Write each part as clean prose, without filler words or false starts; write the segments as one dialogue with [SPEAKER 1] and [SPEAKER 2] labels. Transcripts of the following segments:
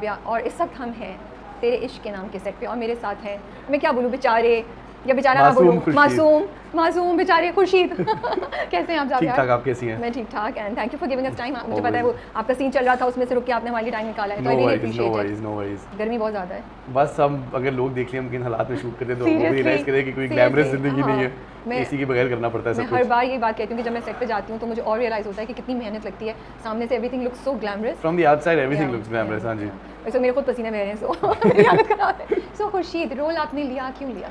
[SPEAKER 1] राबिया और इस वक्त हम हैं तेरे इश्क के नाम के सेट पे और मेरे साथ हैं, मैं क्या बोलूँ, बेचारे या बेचारा ना बोलूँ, मासूम बेचारे खुर्शीद। कैसे हैं आप?
[SPEAKER 2] ठीक ठाक, आप कैसी हैं?
[SPEAKER 1] मैं ठीक ठाक and thank you for giving us time. मुझे पता है वो आपका सीन चल रहा था, उसमें से रुक के आपने हमारे लिए टाइम निकाला है, तो I really appreciate it.
[SPEAKER 2] No worries.
[SPEAKER 1] गर्मी बहुत ज़्यादा है,
[SPEAKER 2] बस हम अगर लोग देख लें हम किन हालात में शूट करते तो वो रियलाइज करें कि कोई ग्लैमरस जिंदगी नहीं है, एसी के बगैर करना पड़ता है सब कुछ।
[SPEAKER 1] मैं हर बार ये बात कहती हूँ कि जब मैं सेट पे जाती हूँ तो मुझे और रियलाइज होता है कि कितनी मेहनत लगती है। सामने से everything looks so glamorous,
[SPEAKER 2] from the outside everything looks glamorous. हां जी,
[SPEAKER 1] वैसे मेरे खुद पसीने बह रहे हैं, सो मेरी हालत खराब है। सो खुर्शीद, रोल आपने लिया, क्यों लिया?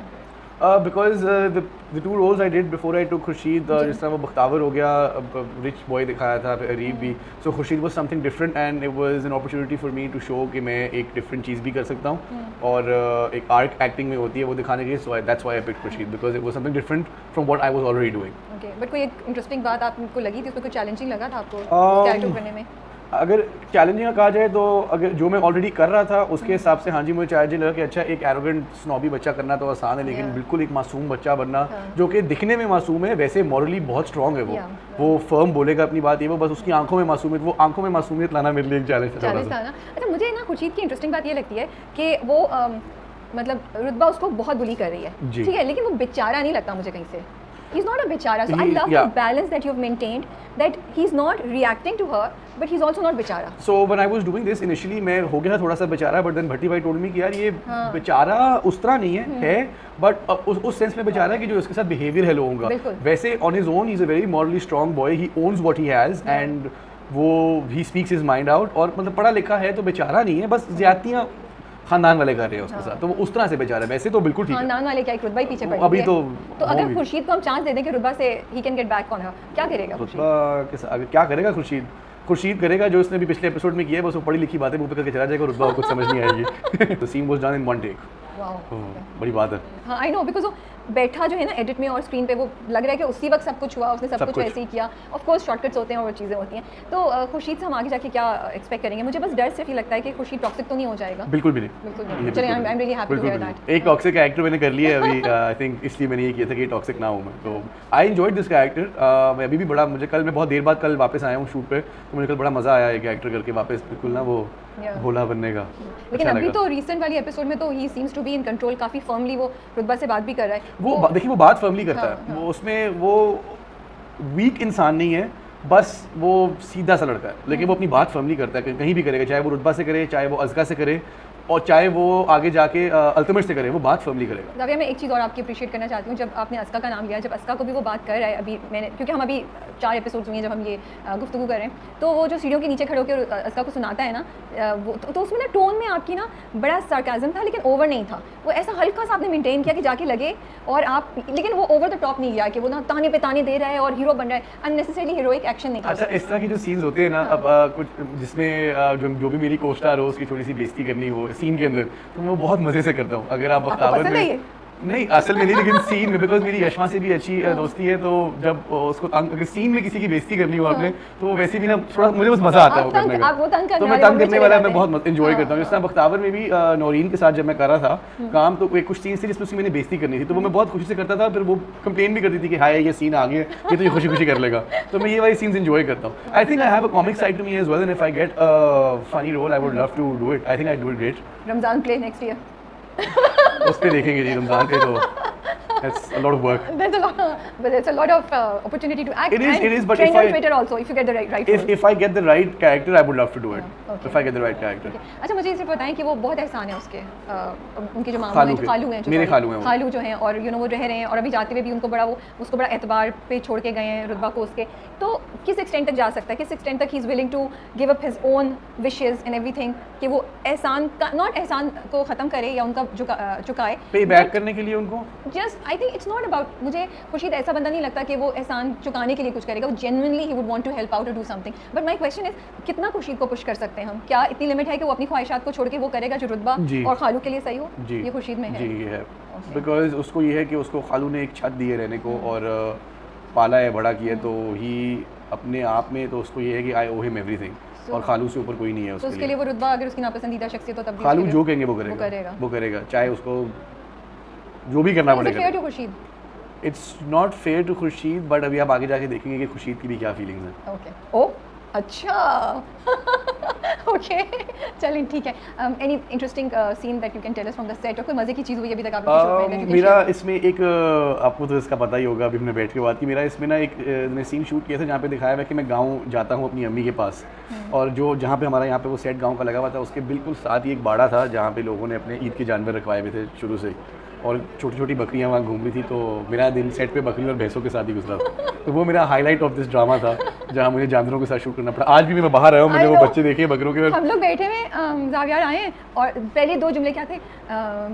[SPEAKER 2] Because the two roles I did before I took Khurshid, जिस तरह वो बख्तावर हो गया, रिच बॉय दिखाया था, अरीब भी, so Khurshid was something different and it was an opportunity for me to show कि मैं एक डिफरेंट चीज़ भी कर सकता हूँ और एक आर्ट एक्टिंग में होती है वो दिखाने के लिए, so that's why I picked Khurshid because it was something different from what I was already doing.
[SPEAKER 1] Okay, but कोई एक इंटरेस्टिंग बात आपको लगी थी, उसमें कोई चैलेंजिंग लगा था आपको कैरेक्टर करने में?
[SPEAKER 2] अगर चैलेंजिंग का कहा जाए तो अगर जो मैं ऑलरेडी कर रहा था उसके हिसाब से हाँ जी मुझे चैलेंजिंग लगा कि अच्छा एक एरोगेंट स्नॉबी बच्चा करना तो आसान है, लेकिन बिल्कुल एक मासूम बच्चा बनना जो कि दिखने में मासूम है, वैसे मॉरली बहुत स्ट्रॉन्ग है वो फर्म बोलेगा अपनी बात, ये वो बस उसकी आंखों में मासूमियत, वो आंखों में मासूमियत लाना मेरे लिए एक चैलेंज था ना।
[SPEAKER 1] अच्छा, मुझे ना खुर्शीद की इंटरेस्टिंग बात ये लगती है कि वो मतलब रुतबा उसको बहुत बुली कर रही है, ठीक है, लेकिन वो बेचारा नहीं लगता मुझे कहीं से। He's not a बेचारा, so I love the balance that you've maintained, that he's not reacting to her, but he's also not बेचारा.
[SPEAKER 2] So when I was doing this initially मैं हो गया थोड़ा सा बेचारा, but then भट्टी भाई told me कि यार ये बेचारा उस तरह नहीं है, but उस सेंस में बेचारा कि जो इसके साथ बिहेवियर है लोगों का, वैसे on his own he's a very morally strong boy, he owns what he has and वो he speaks his mind out और मतलब पढ़ा लिखा है तो बेचारा नहीं है, बस ज्यादतियाँ खानदान वाले कर रहे हैं उसके साथ, तो वो उस तरह से बेचारा है, वैसे तो बिल्कुल ठीक है।
[SPEAKER 1] खानदान वाले क्या, एक रुतबा ही पीछे पड़
[SPEAKER 2] अभी तो
[SPEAKER 1] अगर खुर्शीद को हम चांस दे दें कि रुतबा से he can get back on her, क्या करेगा
[SPEAKER 2] रुतबा? क्या करेगा खुर्शीद करेगा जो उसने भी पिछले एपिसोड में किया है, बस वो पढ़ी लिखी बातें मुंह पे करके चला जाएगा, रुतबा को कुछ समझ नहीं आएगी। The scene was done in one take. बड़ी बात है। हाँ,
[SPEAKER 1] आई नो, बिकॉज वो बैठा जो है ना एडिट में और स्क्रीन पे, वो लग रहा है कि उसी वक्त सब कुछ हुआ, उसने सब कुछ ऐसे ही किया। ऑफ कोर्स शॉर्टकट्स होते हैं और चीज़ें होती हैं, तो खुर्शीद से हम आगे जाके क्या एक्सपेक्ट करेंगे? मुझे बस डर सिर्फ ये लगता है कि खुर्शीद टॉक्सिक तो नहीं हो जाएगा।
[SPEAKER 2] बिल्कुल भी नहीं।
[SPEAKER 1] चलिए, I am really happy to hear that.
[SPEAKER 2] एक टॉक्सिक कैरेक्टर मैंने कर लिया है अभी, आई थिंक इसलिए मैंने ये किया था कि टॉक्सिक ना हूँ मैं, तो आई एंजॉयड दिस कैरेक्टर। मैं अभी भी बड़ा, मुझे कल मैं बहुत देर बाद कल वापस आया हूँ शूट पे, तो मुझे कल बड़ा मज़ा आया है कैरेक्टर करके वापस बिल्कुल ना वो भोला बनने का।
[SPEAKER 1] लेकिन अभी तो रिसेंट वाली एपिसोड में तो he seems to be in control, काफ़ी फर्मली वो रुतबा से बात भी कर रहा है।
[SPEAKER 2] वो देखिए वो बात फर्मली करता है, वो उसमें वो वीक इंसान नहीं है, बस वो सीधा सा लड़का है, लेकिन वो अपनी बात फर्मली करता है, कहीं भी करेगा, चाहे वो रुतबा से करे, चाहे वो अज़का से करे और चाहे वो आगे जाके अल्तमश से करे, वो बात फर्मली करेगा।
[SPEAKER 1] राबिया, मैं एक चीज़ और आपकी अप्रिशिएट करना चाहती हूँ, जब आपने अज़का का नाम लिया, जब अज़का को भी वो बात कर रहा है, अभी मैंने, क्योंकि हम अभी 4 एपिसोड्स हुए हैं जब हम ये गुफ्तगू कर रहे हैं, तो वो जो सीढ़ियों के नीचे खड़े होकर अज़का को सुनाता है ना, वो तो उसमें ना टोन में आपकी ना बड़ा सार्काज़म था, लेकिन ओवर नहीं था, वो ऐसा हल्का सा आपने मेंटेन किया कि जाके लगे, और आप, लेकिन वो ओवर द टॉप नहीं गया कि वो ना ताने पे ताने दे रहा है और हीरो बन रहा है, अननेसेसरीली हीरोइक एक्शन नहीं था।
[SPEAKER 2] अच्छा, इस तरह की जो सीन्स होते हैं ना, अब कुछ जिसमें जो भी मेरी को-स्टार हो उसकी थोड़ी सी बेइज्जती करनी हो सीन के अंदर, तो मैं बहुत मजे से करता हूँ। अगर आप बख्तावर में नहीं, असल में नहीं, लेकिन सीन में, बिकॉज मेरी यशमा से भी अच्छी दोस्ती है, तो जब उसको अगर सीन में किसी की बेइज्जती करनी हो आपने, तो वैसे भी ना थोड़ा मुझे बस मजा आता है वो करने का, तो मैं तंग करने वाला मैं बहुत एंजॉय करता हूँ। जिस तरह बख्तावर में भी नौरीन के साथ जब मैं कर रहा था काम, तो कुछ सीन थे जिसमें उसकी मैंने बेइज्जती करनी थी, तो वो मैं बहुत खुशी से करता था, फिर वो कंप्लेन भी करती थी कि हाय ये सीन आ गया, ये तो ये खुशी खुशी कर लेगा, तो मैं ये वाली सीन्स एंजॉय करता हूँ। I think I have a comic side to me as well, and if I get a funny role I would love to do it. I think I do it great.
[SPEAKER 1] Ramzan play next year
[SPEAKER 2] उस पे देखेंगे जी, रमजान पे तो that's a lot of work.
[SPEAKER 1] There's a lot of opportunity to act.
[SPEAKER 2] It is, but
[SPEAKER 1] if on Twitter also, if you get the right
[SPEAKER 2] if I get the right character, I would love to do it. If I get the right character.
[SPEAKER 1] अच्छा, मुझे सिर्फ बताएं कि वो बहुत एहसान है उसके, उनके जो मामू हैं, जो खालू हैं,
[SPEAKER 2] मेरे
[SPEAKER 1] खालू जो हैं, और वो रह रहे हैं, और अभी जाते हुए भी उसको बड़ा एतबार पे छोड़ के गए हैं रुतबा को उसके, तो किस एक्सटेंट तक जा सकता है, किस एक्सटेंट तक he is willing to give up his own wishes and everything, कि वो एहसान का, नॉट एहसान को ख़त्म करे या उनका चुकाए,
[SPEAKER 2] पे बैक करने के लिए उनको,
[SPEAKER 1] just I think it's not about, मुझे खुर्शीद ऐसा बंदा नहीं लगता कि वो एहसान चुकाने के लिए कुछ करेगा, वो जेन्युइनली ही would want to help out और do something, but my question is कितना खुर्शीद को पुश कर सकते हैं हम? क्या इतनी लिमिट है कि वो अपनी ख्वाहिशात को छोड़ के वो करेगा जो रुतबा और खालू के लिए सही हो? ये खुर्शीद में है
[SPEAKER 2] जी, ये है, बिकॉज उसको ये है कि उसको खालू ने एक छत दी है रहने को और पाला है, बड़ा किया, तो ही अपने आप में, तो उसको ये है कि आई ओ हिम एवरीथिंग, और खालू से ऊपर कोई नहीं है
[SPEAKER 1] उसके लिए। वो रुतबा अगर उसकी नापसंदीदा शख्सियत हो, तब
[SPEAKER 2] खालू जो कहेंगे वो करेगा, चाहे उसको जो भी करना पड़ेगा।
[SPEAKER 1] Fair to Khurshid?
[SPEAKER 2] It's not fair to Khurshid, but अभी आप आगे जाके देखेंगे कि खुर्शीद की भी क्या फीलिंग्स हैं।
[SPEAKER 1] ओके, ओ अच्छा ओके चलें ठीक है। Any interesting scene that you can tell us from the set, और कोई मजे की चीज़ हुई अभी तक आपने शो में that you can
[SPEAKER 2] मेरा
[SPEAKER 1] share?
[SPEAKER 2] इसमें एक आपको तो इसका पता ही होगा, अभी हमने बैठ के बात की, मेरा इसमें ना एक मैंने सीन शूट किया था जहाँ पे दिखाया हुआ है कि मैं गांव जाता हूँ अपनी अम्मी के पास, और जो जहाँ पे हमारा यहाँ पे वो सेट गांव का लगा हुआ था, उसके बिल्कुल साथ ही एक बाड़ा था जहाँ पे लोगों ने अपने ईद के जानवर रखवाए हुए थे शुरू से, और छोटी छोटी बकरियाँ वहाँ घूम रही थी, तो मेरा दिन सेट पे बकरी और भैंसों के साथ ही गुजरा। तो वो मेरा हाईलाइट ऑफ दिस ड्रामा था जहाँ मुझे जानवरों के साथ शूट करना पड़ा। आज भी मैं बाहर आया हूँ, मैंने
[SPEAKER 1] I
[SPEAKER 2] वो
[SPEAKER 1] know.
[SPEAKER 2] बच्चे देखे बकरों के।
[SPEAKER 1] हम लोग बैठे हुए जावियार आए हैं और पहले 2 जुमले क्या थे,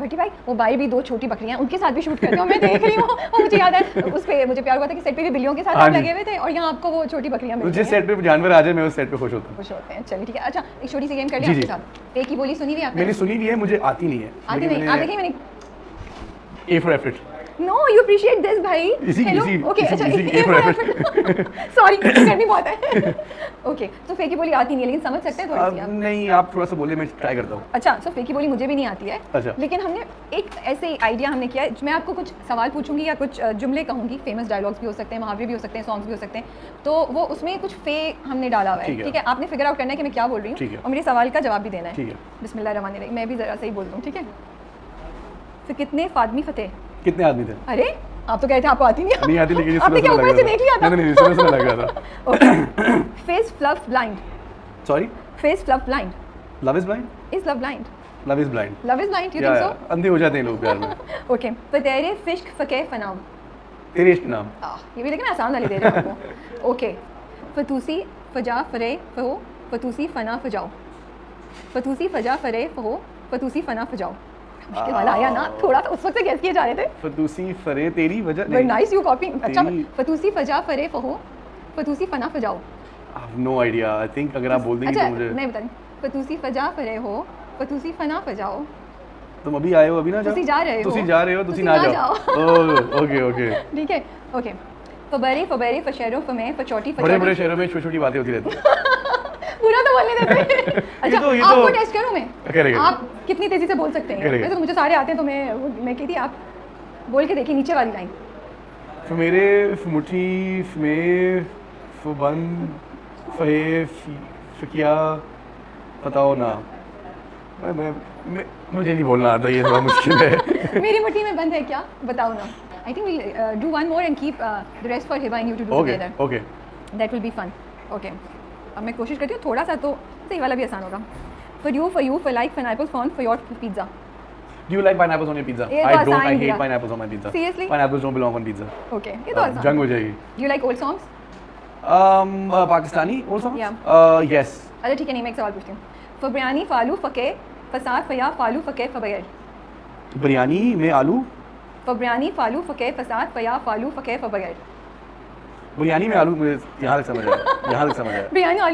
[SPEAKER 1] भट्टी भाई वो भाई भी 2 छोटी बकरियां उनके साथ भी शूट करते हो, मैं देख रही हूँ। और मुझे याद है उस पे मुझे प्यार हुआ था कि सेट पे भी बिल्लियों के साथ
[SPEAKER 2] हाँ
[SPEAKER 1] आप
[SPEAKER 2] जी।
[SPEAKER 1] लगे हुए थे, और यहाँ आपको वो छोटी बकरियां मिल
[SPEAKER 2] जिस सेट पे जानवर आ जाए मैं उस सेट पे खुश होता हूँ।
[SPEAKER 1] खुश होते हैं। चलिए ठीक है। अच्छा एक छोटी सी गेम कर
[SPEAKER 2] जी,
[SPEAKER 1] लिया आपके
[SPEAKER 2] जी।
[SPEAKER 1] साथ। पे की बोली सुनी हुई है आपने?
[SPEAKER 2] मैंने सुनी भी है, मुझे आती नहीं है।
[SPEAKER 1] आती
[SPEAKER 2] लेकिन
[SPEAKER 1] नहीं, आप देखिए मैंने।
[SPEAKER 2] A for effort।
[SPEAKER 1] No you appreciate this भाई। ओके अच्छा
[SPEAKER 2] A for effort।
[SPEAKER 1] सॉरी गर्मी बहुत है। ओके तो फेकी बोली आती नहीं है, लेकिन समझ सकते हैं थोड़ी सी आप?
[SPEAKER 2] नहीं, आप थोड़ा सा बोलिए, मैं ट्राई करता हूँ।
[SPEAKER 1] अच्छा सो फेकी बोली मुझे भी नहीं आती है।
[SPEAKER 2] अच्छा।
[SPEAKER 1] लेकिन हमने एक ऐसे आइडिया हमने किया है, मैं आपको कुछ सवाल पूछूंगी या कुछ जुमले कहूंगी, फेमस डायलॉग्स भी हो सकते हैं, मुहावरे भी हो सकते हैं, सॉन्ग्स भी हो सकते हैं, तो वो उसमें कुछ फे हमने डाला हुआ है।
[SPEAKER 2] ठीक है।
[SPEAKER 1] ठीक है, आपने फिगर आउट करना है कि मैं क्या बोल रही
[SPEAKER 2] ठीक है।
[SPEAKER 1] हूँ, और मेरे सवाल का जवाब भी देना है।
[SPEAKER 2] ठीक है।
[SPEAKER 1] बिस्मिल्लाहिर्रहमानिर्रहीम। मैं भी ज़रा सही बोलता हूँ, ठीक है। फिर कितने फादमी फतेह?
[SPEAKER 2] कितने आदमी थे?
[SPEAKER 1] अरे आप तो कहते हैं आपको आती नहीं है।
[SPEAKER 2] नहीं आती, लेकिन
[SPEAKER 1] आपने क्या ऊपर से देख लिया था?
[SPEAKER 2] नहीं, सुना लग रहा था।
[SPEAKER 1] Okay face fluff blind.
[SPEAKER 2] Sorry,
[SPEAKER 1] face fluff blind.
[SPEAKER 2] Love is blind.
[SPEAKER 1] Is love blind?
[SPEAKER 2] Love is blind.
[SPEAKER 1] Love is blind, you think so?
[SPEAKER 2] अंधे हो जाते हैं लोग प्यार में।
[SPEAKER 1] ओके फतेरे फिश्क फके फनाम।
[SPEAKER 2] तेरे इश्क नाम।
[SPEAKER 1] ये भी लेकिन आसान वाले दे रहे हो आपको। ओके फतूसी फजा फरे फहो फतूसी फना फजाओ। फतूसी फजा फरे फहो फतूसी फना फजाओ। मुश्किल वाला आया ना, थोड़ा सा उस वक्त से गैस किए जा रहे थे।
[SPEAKER 2] फतूसी फरे तेरी वजह
[SPEAKER 1] वेरी नाइस यू कॉपिंग। अच्छा
[SPEAKER 2] तेरी-
[SPEAKER 1] फतूसी फजा फरे फहो फतूसी फना फजाओ।
[SPEAKER 2] No idea. आई थिंक अगर आप बोल देंगे
[SPEAKER 1] अच्छा
[SPEAKER 2] तो मुझे।
[SPEAKER 1] मैं बता रही हूँ। फतूसी फजा फरे हो फतूसी फना फजाओ।
[SPEAKER 2] तुम अभी आए हो, अभी ना जाओ।
[SPEAKER 1] तुसी जा रहे हो।
[SPEAKER 2] तुसी जा रहे हो, तुसी
[SPEAKER 1] तुसी
[SPEAKER 2] ना
[SPEAKER 1] ना
[SPEAKER 2] जाओ। ओह, ओके ओके।
[SPEAKER 1] ठीक है ओके। फबरे फबरे फशेरो फमे फचोटी
[SPEAKER 2] बड़े
[SPEAKER 1] फचोटी।
[SPEAKER 2] बड़े शहरों में छोटी छोटी बातें होती रहती हैं।
[SPEAKER 1] पूरा तो बोलने देते। अच्छा
[SPEAKER 2] ये तो-
[SPEAKER 1] आपको टेस्ट करूं मैं?
[SPEAKER 2] करेगा।
[SPEAKER 1] आप कितनी तेजी से बोल सकते हैं?
[SPEAKER 2] करेगा।
[SPEAKER 1] वैसे तो मुझे सारे आते हैं, तो मैं कहती आप बोल के देखिए नीचे वाली लाइन।
[SPEAKER 2] मेरे मुट्ठी में फबन फहे फिकिया बताओ ना। मैं मुझे नहीं बोलना आता, ये थोड़ा मुश्किल है।
[SPEAKER 1] मेरी मुट्ठी में बंद है क्या, बताओ ना। I think we'll do one more and keep the rest for Hiba and you two do
[SPEAKER 2] okay
[SPEAKER 1] together.
[SPEAKER 2] Okay.
[SPEAKER 1] That will be fun. Okay अब मैं कोशिश करती हूँ थोड़ा सा, तो सही वाला भी आसान होगा। For you for like pineapple for your pizza.
[SPEAKER 2] Do you like pineapples on your pizza?
[SPEAKER 1] ये तो
[SPEAKER 2] I don't.
[SPEAKER 1] आसान
[SPEAKER 2] I hate
[SPEAKER 1] दिया।
[SPEAKER 2] pineapples on my pizza.
[SPEAKER 1] Seriously?
[SPEAKER 2] Pineapples don't belong on pizza.
[SPEAKER 1] Okay ये तो आसान।
[SPEAKER 2] जंग हो जाएगी।
[SPEAKER 1] You like old songs?
[SPEAKER 2] Pakistani also?
[SPEAKER 1] Yeah.
[SPEAKER 2] Yes.
[SPEAKER 1] अच्छा ठीक है, नहीं मैं एक सवाल पूछती हूँ। फबियानी फालू फके फसाद फया फालू फके फबगैर।
[SPEAKER 2] बिरयानी में आलू।
[SPEAKER 1] फबियानी फालू फके फसाद फया फालू फके फबगैर।
[SPEAKER 2] बिरयानी में आलू, मुझे यहाँ तक समझ आया। यहाँ तक समझ आया।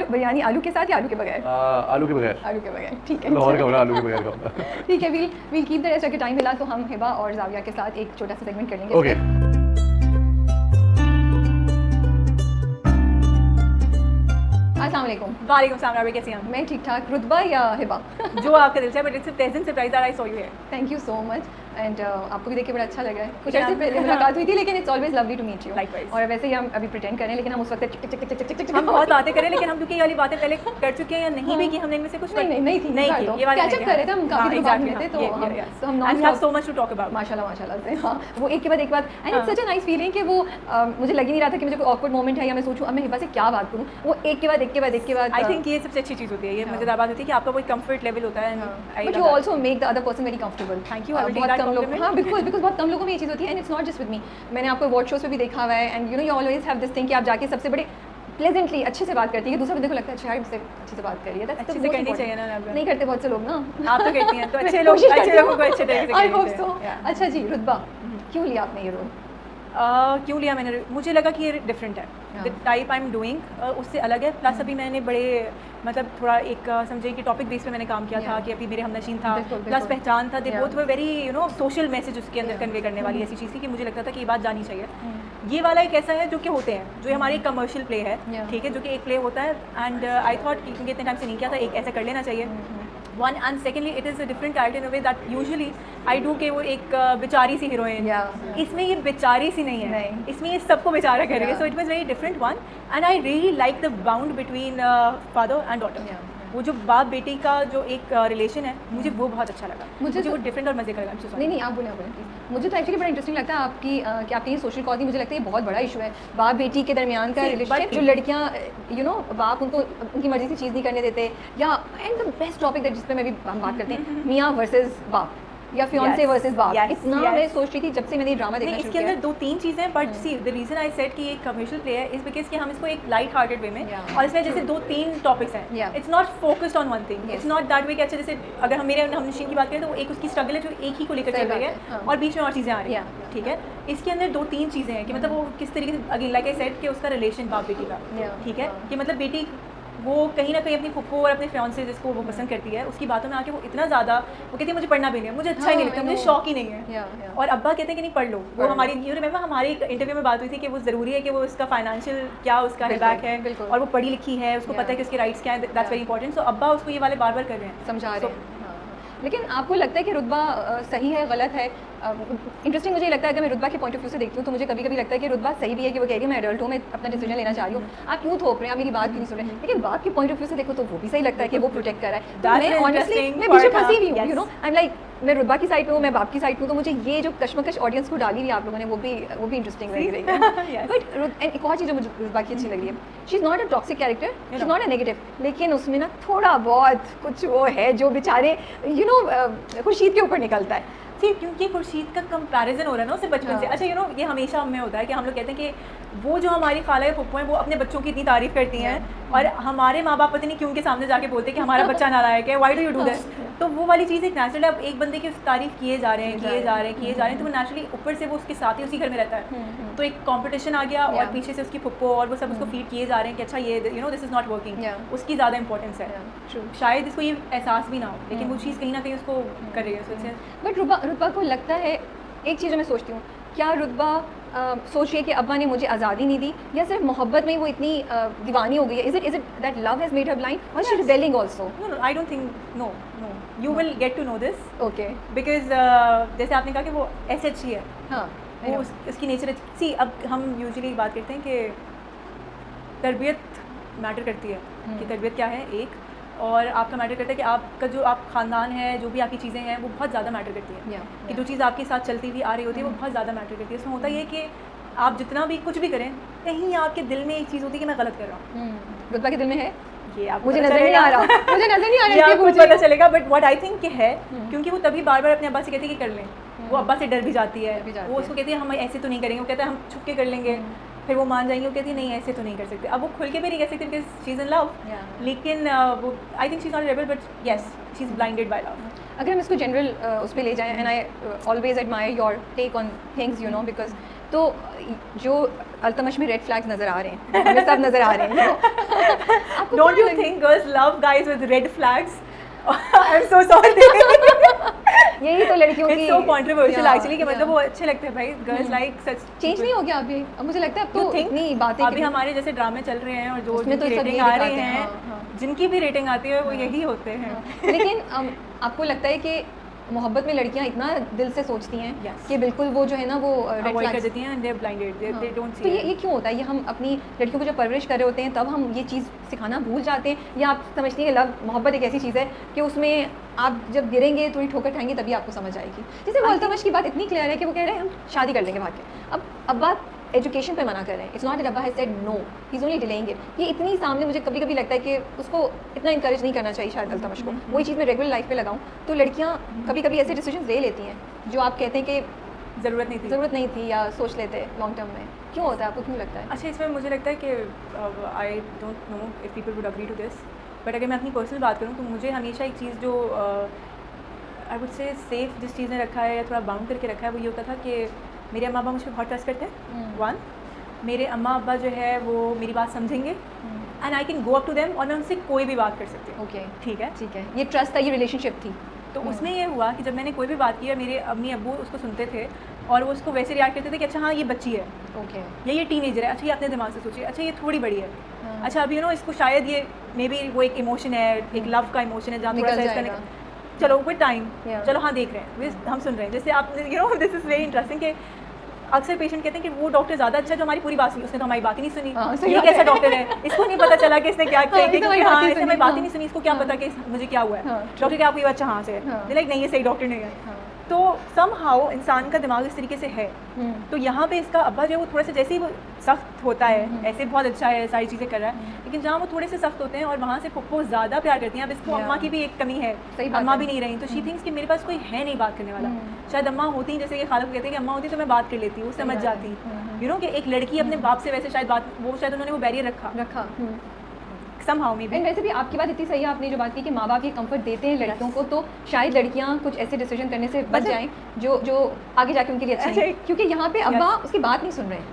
[SPEAKER 1] बिरयानी आलू के साथ या आलू के बगैर?
[SPEAKER 2] आलू के बगैर।
[SPEAKER 1] आलू के बगैर ठीक है।
[SPEAKER 2] लाहौर का बना, आलू के बगैर का होता।
[SPEAKER 1] ठीक है, we'll keep the rest of time मिला तो हम हिबा और जाविया के साथ एक छोटा सा सेगमेंट कर लेंगे।
[SPEAKER 2] ओके।
[SPEAKER 1] अस्सलाम वालेकुम।
[SPEAKER 3] वालेकुम सलाम राबी, कैसी हैं?
[SPEAKER 1] मैं ठीक ठाक। रुतबा या हिबा?
[SPEAKER 3] जो आपका दिल चाहे, but it's a pleasant surprise that I saw you here.
[SPEAKER 1] Thank you so much and आपको भी देख के बड़ा अच्छा लग रहा है। कुछ
[SPEAKER 3] Yeah.
[SPEAKER 1] ऐसे पहले मुलाकात हुई थी, लेकिन it's always lovely to meet you.
[SPEAKER 3] Likewise.
[SPEAKER 1] और वैसे ही हम अभी प्रिटेंड कर रहे हैं, लेकिन हम उस वक्त
[SPEAKER 3] हम बहुत बातें करें, लेकिन हम क्योंकि ये वाली बातें पहले कर चुके हैं या नहीं भी कि हमने इनमें से कुछ
[SPEAKER 1] नहीं थी
[SPEAKER 3] नहीं की, ये वाली
[SPEAKER 1] कैच अप कर रहे थे हम, काफी दिनों बाद मिले थे, तो हम
[SPEAKER 3] and we have so much to talk about.
[SPEAKER 1] माशाल्लाह से हाँ, वो एक के बाद and it's such a nice feeling कि वो मुझे लग ही नहीं रहा था कि मुझे कोई ऑकवर्ड मोमेंट है या मैं सोचूं अब मैं हिबा से क्या बात करूं। वो एक के बाद
[SPEAKER 3] आई थिंक ये सबसे अच्छी चीज़ होती है, ये मजेदार बात होती है कि आपका कोई कंफर्ट लेवल होता है।
[SPEAKER 1] But you also make the other person very comfortable.
[SPEAKER 3] Thank you, I will take
[SPEAKER 1] बहुत
[SPEAKER 3] that
[SPEAKER 1] कम लोग,
[SPEAKER 3] compliment.
[SPEAKER 1] हाँ बिल्कुल बहुत कम लोगों में ये चीज़ होती है and it's not just with me. मैंने आपको अवार्ड शोज पे भी देखा हुआ है and you no you always have this thing कि आप जाके सबसे बड़े प्लेजेंटली अच्छे से बात करती है कि दूसरे बंदे को लगता है अच्छा यार मुझसे अच्छे से बात करी है।
[SPEAKER 3] अच्छे से करनी चाहिए ना नाज़िया।
[SPEAKER 1] नहीं करते बहुत से लोग ना।
[SPEAKER 3] आप तो कहती हैं, तो अच्छे
[SPEAKER 1] मैं
[SPEAKER 3] लोग
[SPEAKER 1] कोशिश
[SPEAKER 3] अच्छे
[SPEAKER 1] करती
[SPEAKER 3] लोगों
[SPEAKER 1] हूँ।
[SPEAKER 3] को अच्छे तरीके से
[SPEAKER 1] I
[SPEAKER 3] करनी
[SPEAKER 1] hope
[SPEAKER 3] चाहिए।
[SPEAKER 1] so.
[SPEAKER 3] Yeah.
[SPEAKER 1] अच्छा जी रुतबा, क्यों लिया आपने ये रोल?
[SPEAKER 3] क्यों लिया मैंने? मुझे लगा कि ये डिफरेंट है, the type I am doing उससे अलग है। प्लस अभी मैंने बड़े मतलब थोड़ा एक समझे कि टॉपिक बेस पे मैंने काम किया था कि अभी मेरे हमनशीन था, प्लस पहचान था, they both were very you know social message उसके अंदर कन्वे करने वाली ऐसी चीज़ थी कि मुझे लगता था कि ये बात जानी चाहिए। ये वाला एक ऐसा है जो कि होते हैं, जो हमारे एक कमर्शियल प्ले है, ठीक है, जो कि एक प्ले होता है एंड आई थॉट क्योंकि इतने टाइम से नहीं किया था, एक ऐसा कर लेना चाहिए। One and secondly it is a different character in a way that usually I do के वो एक बेचारी सी हीरोइन, इसमें ये बेचारी सी नहीं है, इसमें ये सबको बेचारा करेंगे। So it was very different one and I really like the bound between father and daughter. वो जो बाप बेटी का जो एक रिलेशन है मुझे वो बहुत अच्छा लगा, मुझे वो डिफरेंट और मजे का लगा।
[SPEAKER 1] नहीं आप बोले प्लीज। मुझे तो एक्चुअली बड़ा इंटरेस्टिंग लगता है आपकी कि आपकी ये सोशल कॉज, मुझे लगता है ये बहुत बड़ा इशू है बाप बेटी के दरमियान का रिलेशनशिप, जो लड़कियाँ बाप उनको उनकी मर्जी से चीज़ नहीं करने देते, या एंड द बेस्ट टॉपिक जिस पे मैं भी हम बात करते हैं, मियाँ वर्सेस बाप या फियांसे वर्सेस बाप। इतना मैं सोच रही थी जब से मैंने ये ड्रामा देखना शुरू किया।
[SPEAKER 3] इसके अंदर 2-3 चीज़ें, but see the reason I said कि ये कमर्शियल प्ले है इज बिकॉज कि हम इसको एक लाइट हार्टेड वे में, और इसमें जैसे 2-3 टॉपिक्स हैं, it's not focused on one thing, it's not that way कि अच्छा जैसे अगर हम नशीन की बात करें तो वो एक उसकी स्ट्रगल है जो एक ही को लेकर चल रही है और बीच में और चीज़ें आ रही हैं, ठीक है। इसके अंदर 2-3 चीज़ें हैं कि मतलब वो किस तरीके से, अगेन लाइक आई सेड कि उसका रिलेशन बाप बेटी का, ठीक है, कि मतलब बेटी वो कहीं ना कहीं अपनी फुप्पो और अपने फ्यांसे जिसको वो पसंद करती है उसकी बातों में आके वो इतना ज़्यादा वो कहती है मुझे पढ़ना भी नहीं है, मुझे अच्छा ही नहीं लगता, मुझे शौक ही नहीं है, और अब्बा कहते हैं कि नहीं पढ़ लो। वो हमारी हमारी इंटरव्यू में बात हुई थी कि वो ज़रूरी है कि वो उसका फाइनेंशियल क्या उसका बैक है और वो पढ़ी लिखी है, उसको पता है कि उसके राइट्स क्या है, दैट्स वेरी इंपॉर्टेंट। सो अब्बा उसको ये वाले बार बार कर रहे हैं,
[SPEAKER 1] समझा रहे हैं। लेकिन आपको लगता है कि रुतबा सही है गलत है? इंटरेस्टिंग मुझे लगता है, अगर मैं रुतबा के पॉइंट ऑफ व्यू से देखती हूँ तो मुझे कभी कभी लगता है कि रुतबा सही भी है कि वो कह रही है मैं एडल्ट हूँ, मैं अपना डिसीजन लेना चाह रही हूँ, आप क्यों थोप रहे हैं, आप मेरी बात क्यों नहीं सुन रहे हैं। लेकिन बाप के पॉइंट ऑफ व्यू से देखो तो वो भी सही लगता है कि वो प्रोटेक्ट कर रहा है। मैं ऑनेस्टली मैं पीछे फंसी हुई हूँ, you know, I am like मैं रुतबा की साइड पे हूँ, मैं बाप की साइड पे हूँ, तो मुझे ये जो कश्मकश ऑडियंस को डाली हुई आप लोगों ने वो भी इंटरेस्टिंग लग रही है। बट एक और चीज़ जो मुझे रुतबा की अच्छी लग रही है, she is not a toxic character, she is not a negative, लेकिन उसमें ना थोड़ा बहुत कुछ वो है जो बेचारे यू नो खुर्शीद के ऊपर निकलता है।
[SPEAKER 3] क्योंकि खुर्शीद का कंपैरिजन हो रहा है ना उससे बचपन से। अच्छा ये हमेशा हमें होता है कि हम लोग कहते हैं कि वो जो हमारी खाला या फुप्पो हैं वो अपने बच्चों की इतनी तारीफ़ करती हैं और हमारे माँ बाप पता नहीं क्यों उनके सामने जाके बोलते हैं कि हमारा बच्चा नालायक है, why do you do this. तो वो वाली चीज़ एक नेचुरल, अब एक बंदे की तारीफ़ किए जा रहे हैं तो वो नेचुरली ऊपर से वो उसके साथ ही उसी घर में रहता है, तो एक कॉम्पिटिशन आ गया और पीछे से उसकी फुप्पो और वो सब उसको फीड किए जा रहे हैं कि अच्छा ये दिस इज़ नॉट वर्किंग, उसकी ज़्यादा इंपॉर्टेंस है। शायद इसको ये एहसास भी ना हो, लेकिन वो चीज़ कहीं ना कहीं उसको कर रही है।
[SPEAKER 1] बट रुतबा को लगता है, एक चीज़ मैं सोचती हूँ, क्या रुतबा सोच रही है कि अब्बा ने मुझे आज़ादी नहीं दी, या सिर्फ मोहब्बत में वो इतनी दीवानी हो गई है? Is it that love has made her blind और she rebelling also?
[SPEAKER 3] No I don't think, no you will get to know this,
[SPEAKER 1] okay,
[SPEAKER 3] because जैसे आपने कहा कि वो ऐसे अच्छी है,
[SPEAKER 1] हाँ
[SPEAKER 3] वो उसकी नेचर सी। अब हम यूजुअली बात करते हैं कि तरबियत मैटर करती है, कि तरबियत क्या है एक, और आपका मैटर करता है कि आपका जो आप ख़ानदान है, जो भी आपकी चीज़ें हैं वो बहुत ज़्यादा मैटर करती है, कि जो चीज़ आपके साथ चलती हुई आ रही होती है वो बहुत ज़्यादा मैटर करती है। इसमें होता ये कि आप जितना भी कुछ भी करें, कहीं आपके दिल में एक चीज़ होती है कि मैं गलत कर रहा हूँ।
[SPEAKER 1] रुतबा के दिल में है,
[SPEAKER 3] ये आप
[SPEAKER 1] मुझे नजर नहीं आ रहा, मुझे नजर नहीं आ रहा,
[SPEAKER 3] आपको पता चलेगा, बट व्हाट आई थिंक है, क्योंकि वो तभी बार बार अपने अब्बा से कहती है कि कर लें, वो अब्बा से डर भी जाती है, वो उसको कहती है हम ऐसे तो नहीं करेंगे, वो कहता है हम छुप के कर लेंगे, फिर वो मान जाएंगे, वो कहती है नहीं ऐसे तो नहीं कर सकते। अब वो खुल के भी नहीं कह सकती because she is in love, लेकिन वो I think she is not rebel, but yes she is blinded by love.
[SPEAKER 1] अगर हम इसको जनरल उस पर ले जाएं, and I always admire your take on things, you know, because तो जो अल्तमश में रेड फ्लैग्स नज़र आ रहे हैं, हमें सब नज़र आ रहे हैं।
[SPEAKER 3] Don't you think girls love guys with red flags? I am so sorry.
[SPEAKER 1] यही तो लड़कियों की,
[SPEAKER 3] इट्स सो कंट्रोवर्शियल एक्चुअली, कि मतलब वो अच्छे लगते हैं भाई, गर्ल्स लाइक सच।
[SPEAKER 1] चेंज नहीं हो गया अभी? अब मुझे लगता है अब तो इतनी बातें
[SPEAKER 3] अभी हमारे जैसे ड्रामे चल रहे हैं और जो रेटिंग आ रही हैं, जिनकी भी रेटिंग आती है वो यही होते हैं।
[SPEAKER 1] लेकिन आपको लगता है कि मोहब्बत में लड़कियां इतना दिल से सोचती हैं कि बिल्कुल वो जो है ना वो रेड फ्लैग
[SPEAKER 3] कर देती हैं, they are blinded, they don't see.
[SPEAKER 1] तो ये क्यों होता है? ये हम अपनी लड़कियों को जब परवरिश कर रहे होते हैं तब हम ये चीज़ सिखाना भूल जाते हैं, या आप समझती हैं कि लव मोहब्बत एक ऐसी चीज़ है कि उसमें आप जब गिरेंगे थोड़ी ठोकर खाएंगे तभी आपको समझ आएगी। जैसे वो अल्तमश की बात इतनी क्लियर है कि वो कह रहे हैं हम शादी कर लेंगे भाग के, अब अब्बा एजुकेशन पे मना कर रहे हैं, इट्स नॉट दैट अब्बा has said no, he is only delaying it. ये इतनी सामने मुझे कभी कभी लगता है कि उसको इतना इंकरेज नहीं करना चाहिए शायद अल्तमश को। वही चीज़ मैं रेगुलर लाइफ पे लगाऊं तो लड़कियां कभी कभी ऐसे डिसीजन ले लेती हैं जो आप कहते हैं कि ज़रूरत नहीं थी या सोच लेते लॉन्ग टर्म में। क्यों होता है, आपको क्यों लगता है?
[SPEAKER 3] अच्छा, इसमें मुझे लगता है कि I don't know if people would agree to this, but अगर मैं अपनी पर्सनल बात करूँ तो मुझे हमेशा एक चीज़ जो आई वुड से सेफ जिस चीज़ ने रखा है या थोड़ा बाउंड करके रखा है वो ये होता था कि मेरे अम्मा अब्बा मुझ पर बहुत ट्रस्ट करते हैं। वन, मेरे अम्मा अब्बा जो है वो मेरी बात समझेंगे and I can go up to them, और मैं उनसे कोई भी बात कर सकती हूँ।
[SPEAKER 1] ओके,
[SPEAKER 3] ठीक है,
[SPEAKER 1] ये ट्रस्ट था, ये रिलेशनशिप थी।
[SPEAKER 3] तो उसमें ये हुआ कि जब मैंने कोई भी बात की और मेरे अम्मी अब्बू उसको सुनते थे और वो उसको वैसे रिएक्ट करते थे कि अच्छा हाँ ये बच्ची है,
[SPEAKER 1] ओके,
[SPEAKER 3] या ये टीनेजर है, अच्छा ये अपने दिमाग से सोचिए, अच्छा ये थोड़ी बड़ी है, अच्छा अभी इसको शायद ये मे बी वो एक इमोशन है, एक लव का इमोशन है जहाँ थोड़ा सा इसका चलो विद टाइम, चलो हाँ देख रहे हैं, हम सुन रहे हैं। जैसे आप दिस इज़ वेरी इंटरेस्टिंग कि अक्सर पेशेंट कहते हैं कि वो डॉक्टर ज़्यादा अच्छा है जो हमारी पूरी बात सुनी, उसने तो हमारी बात ही नहीं सुनी,
[SPEAKER 1] सही
[SPEAKER 3] ये
[SPEAKER 1] बात
[SPEAKER 3] कैसा
[SPEAKER 1] है।
[SPEAKER 3] डॉक्टर है, इसको नहीं पता चला कि इसने क्या किया,
[SPEAKER 1] इसने हमारी
[SPEAKER 3] क्योंकि
[SPEAKER 1] बात
[SPEAKER 3] हाँ
[SPEAKER 1] ही
[SPEAKER 3] इसने
[SPEAKER 1] सुनी,
[SPEAKER 3] हमारी बात
[SPEAKER 1] हाँ।
[SPEAKER 3] ही नहीं सुनी, इसको क्या पता कि मुझे क्या हुआ है,
[SPEAKER 1] हाँ,
[SPEAKER 3] डॉक्टर क्या आपको ये अच्छा हाँ से है, लाइक नहीं ये सही डॉक्टर नहीं है। तो समहाउ इंसान का दिमाग इस तरीके से है, तो यहाँ पे इसका अब्बा जो है वो थोड़ा सा जैसे ही वो सख्त होता है, ऐसे बहुत अच्छा है, सारी चीज़ें कर रहा है, लेकिन जहाँ वो थोड़े से सख्त होते हैं और वहाँ से पप्पो ज़्यादा प्यार करती हैं। अब इसको अम्मा की भी एक कमी है,
[SPEAKER 1] सही बात
[SPEAKER 3] अम्मा
[SPEAKER 1] है।
[SPEAKER 3] भी नहीं रही, तो शी थिंक्स कि मेरे पास कोई है नहीं बात करने वाला। शायद अम्मा होती, जैसे कि खाला को कहते हैं कि अम्मा होती तो मैं बात कर लेती, वो समझ जाती, यू नो कि एक लड़की अपने बाप से वैसे शायद बात, वो शायद उन्होंने वो बैरियर रखा समहाउ मे बी।
[SPEAKER 1] एंड वैसे भी आपकी बात इतनी सही है, आपने जो बात की कि माँ बाप ये कंफर्ट देते हैं लड़कियों को, तो शायद लड़कियाँ कुछ ऐसे डिसीजन करने से बच जाएं जो आगे जाके उनके लिए अच्छे हैं, क्योंकि यहाँ पे अब्बा उसकी बात नहीं सुन रहे हैं,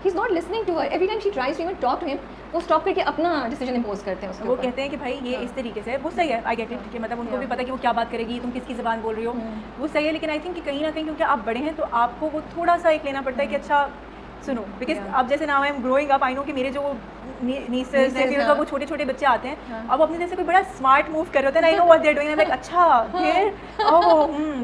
[SPEAKER 1] he is not listening to her, every time she tries to even talk to him, वो स्टॉप करके अपना डिसीजन इम्पोज करते हैं उसके
[SPEAKER 3] वो
[SPEAKER 1] ऊपर।
[SPEAKER 3] कहते हैं कि भाई ये इस तरीके से है, वो सही है, आई गेट इट, कि मतलब उनको भी पता है कि वो क्या बात करेगी, तुम किसकी ज़बान बोल रही हो, वो सही है, लेकिन आई थिंक कि कहीं ना कहीं क्योंकि आप बड़े हैं तो आपको वो थोड़ा सा एक लेना पड़ता है कि अच्छा सुनो, बिकॉज अब जैसे now I am growing up, I know कि मेरे जो नीसेस नेफ्यूज वो छोटे छोटे बच्चे आते हैं, अब अपने जैसे कोई बड़ा स्मार्ट मूव कर रहे होते हैं, I know what they are doing, I am like अच्छा फिर oh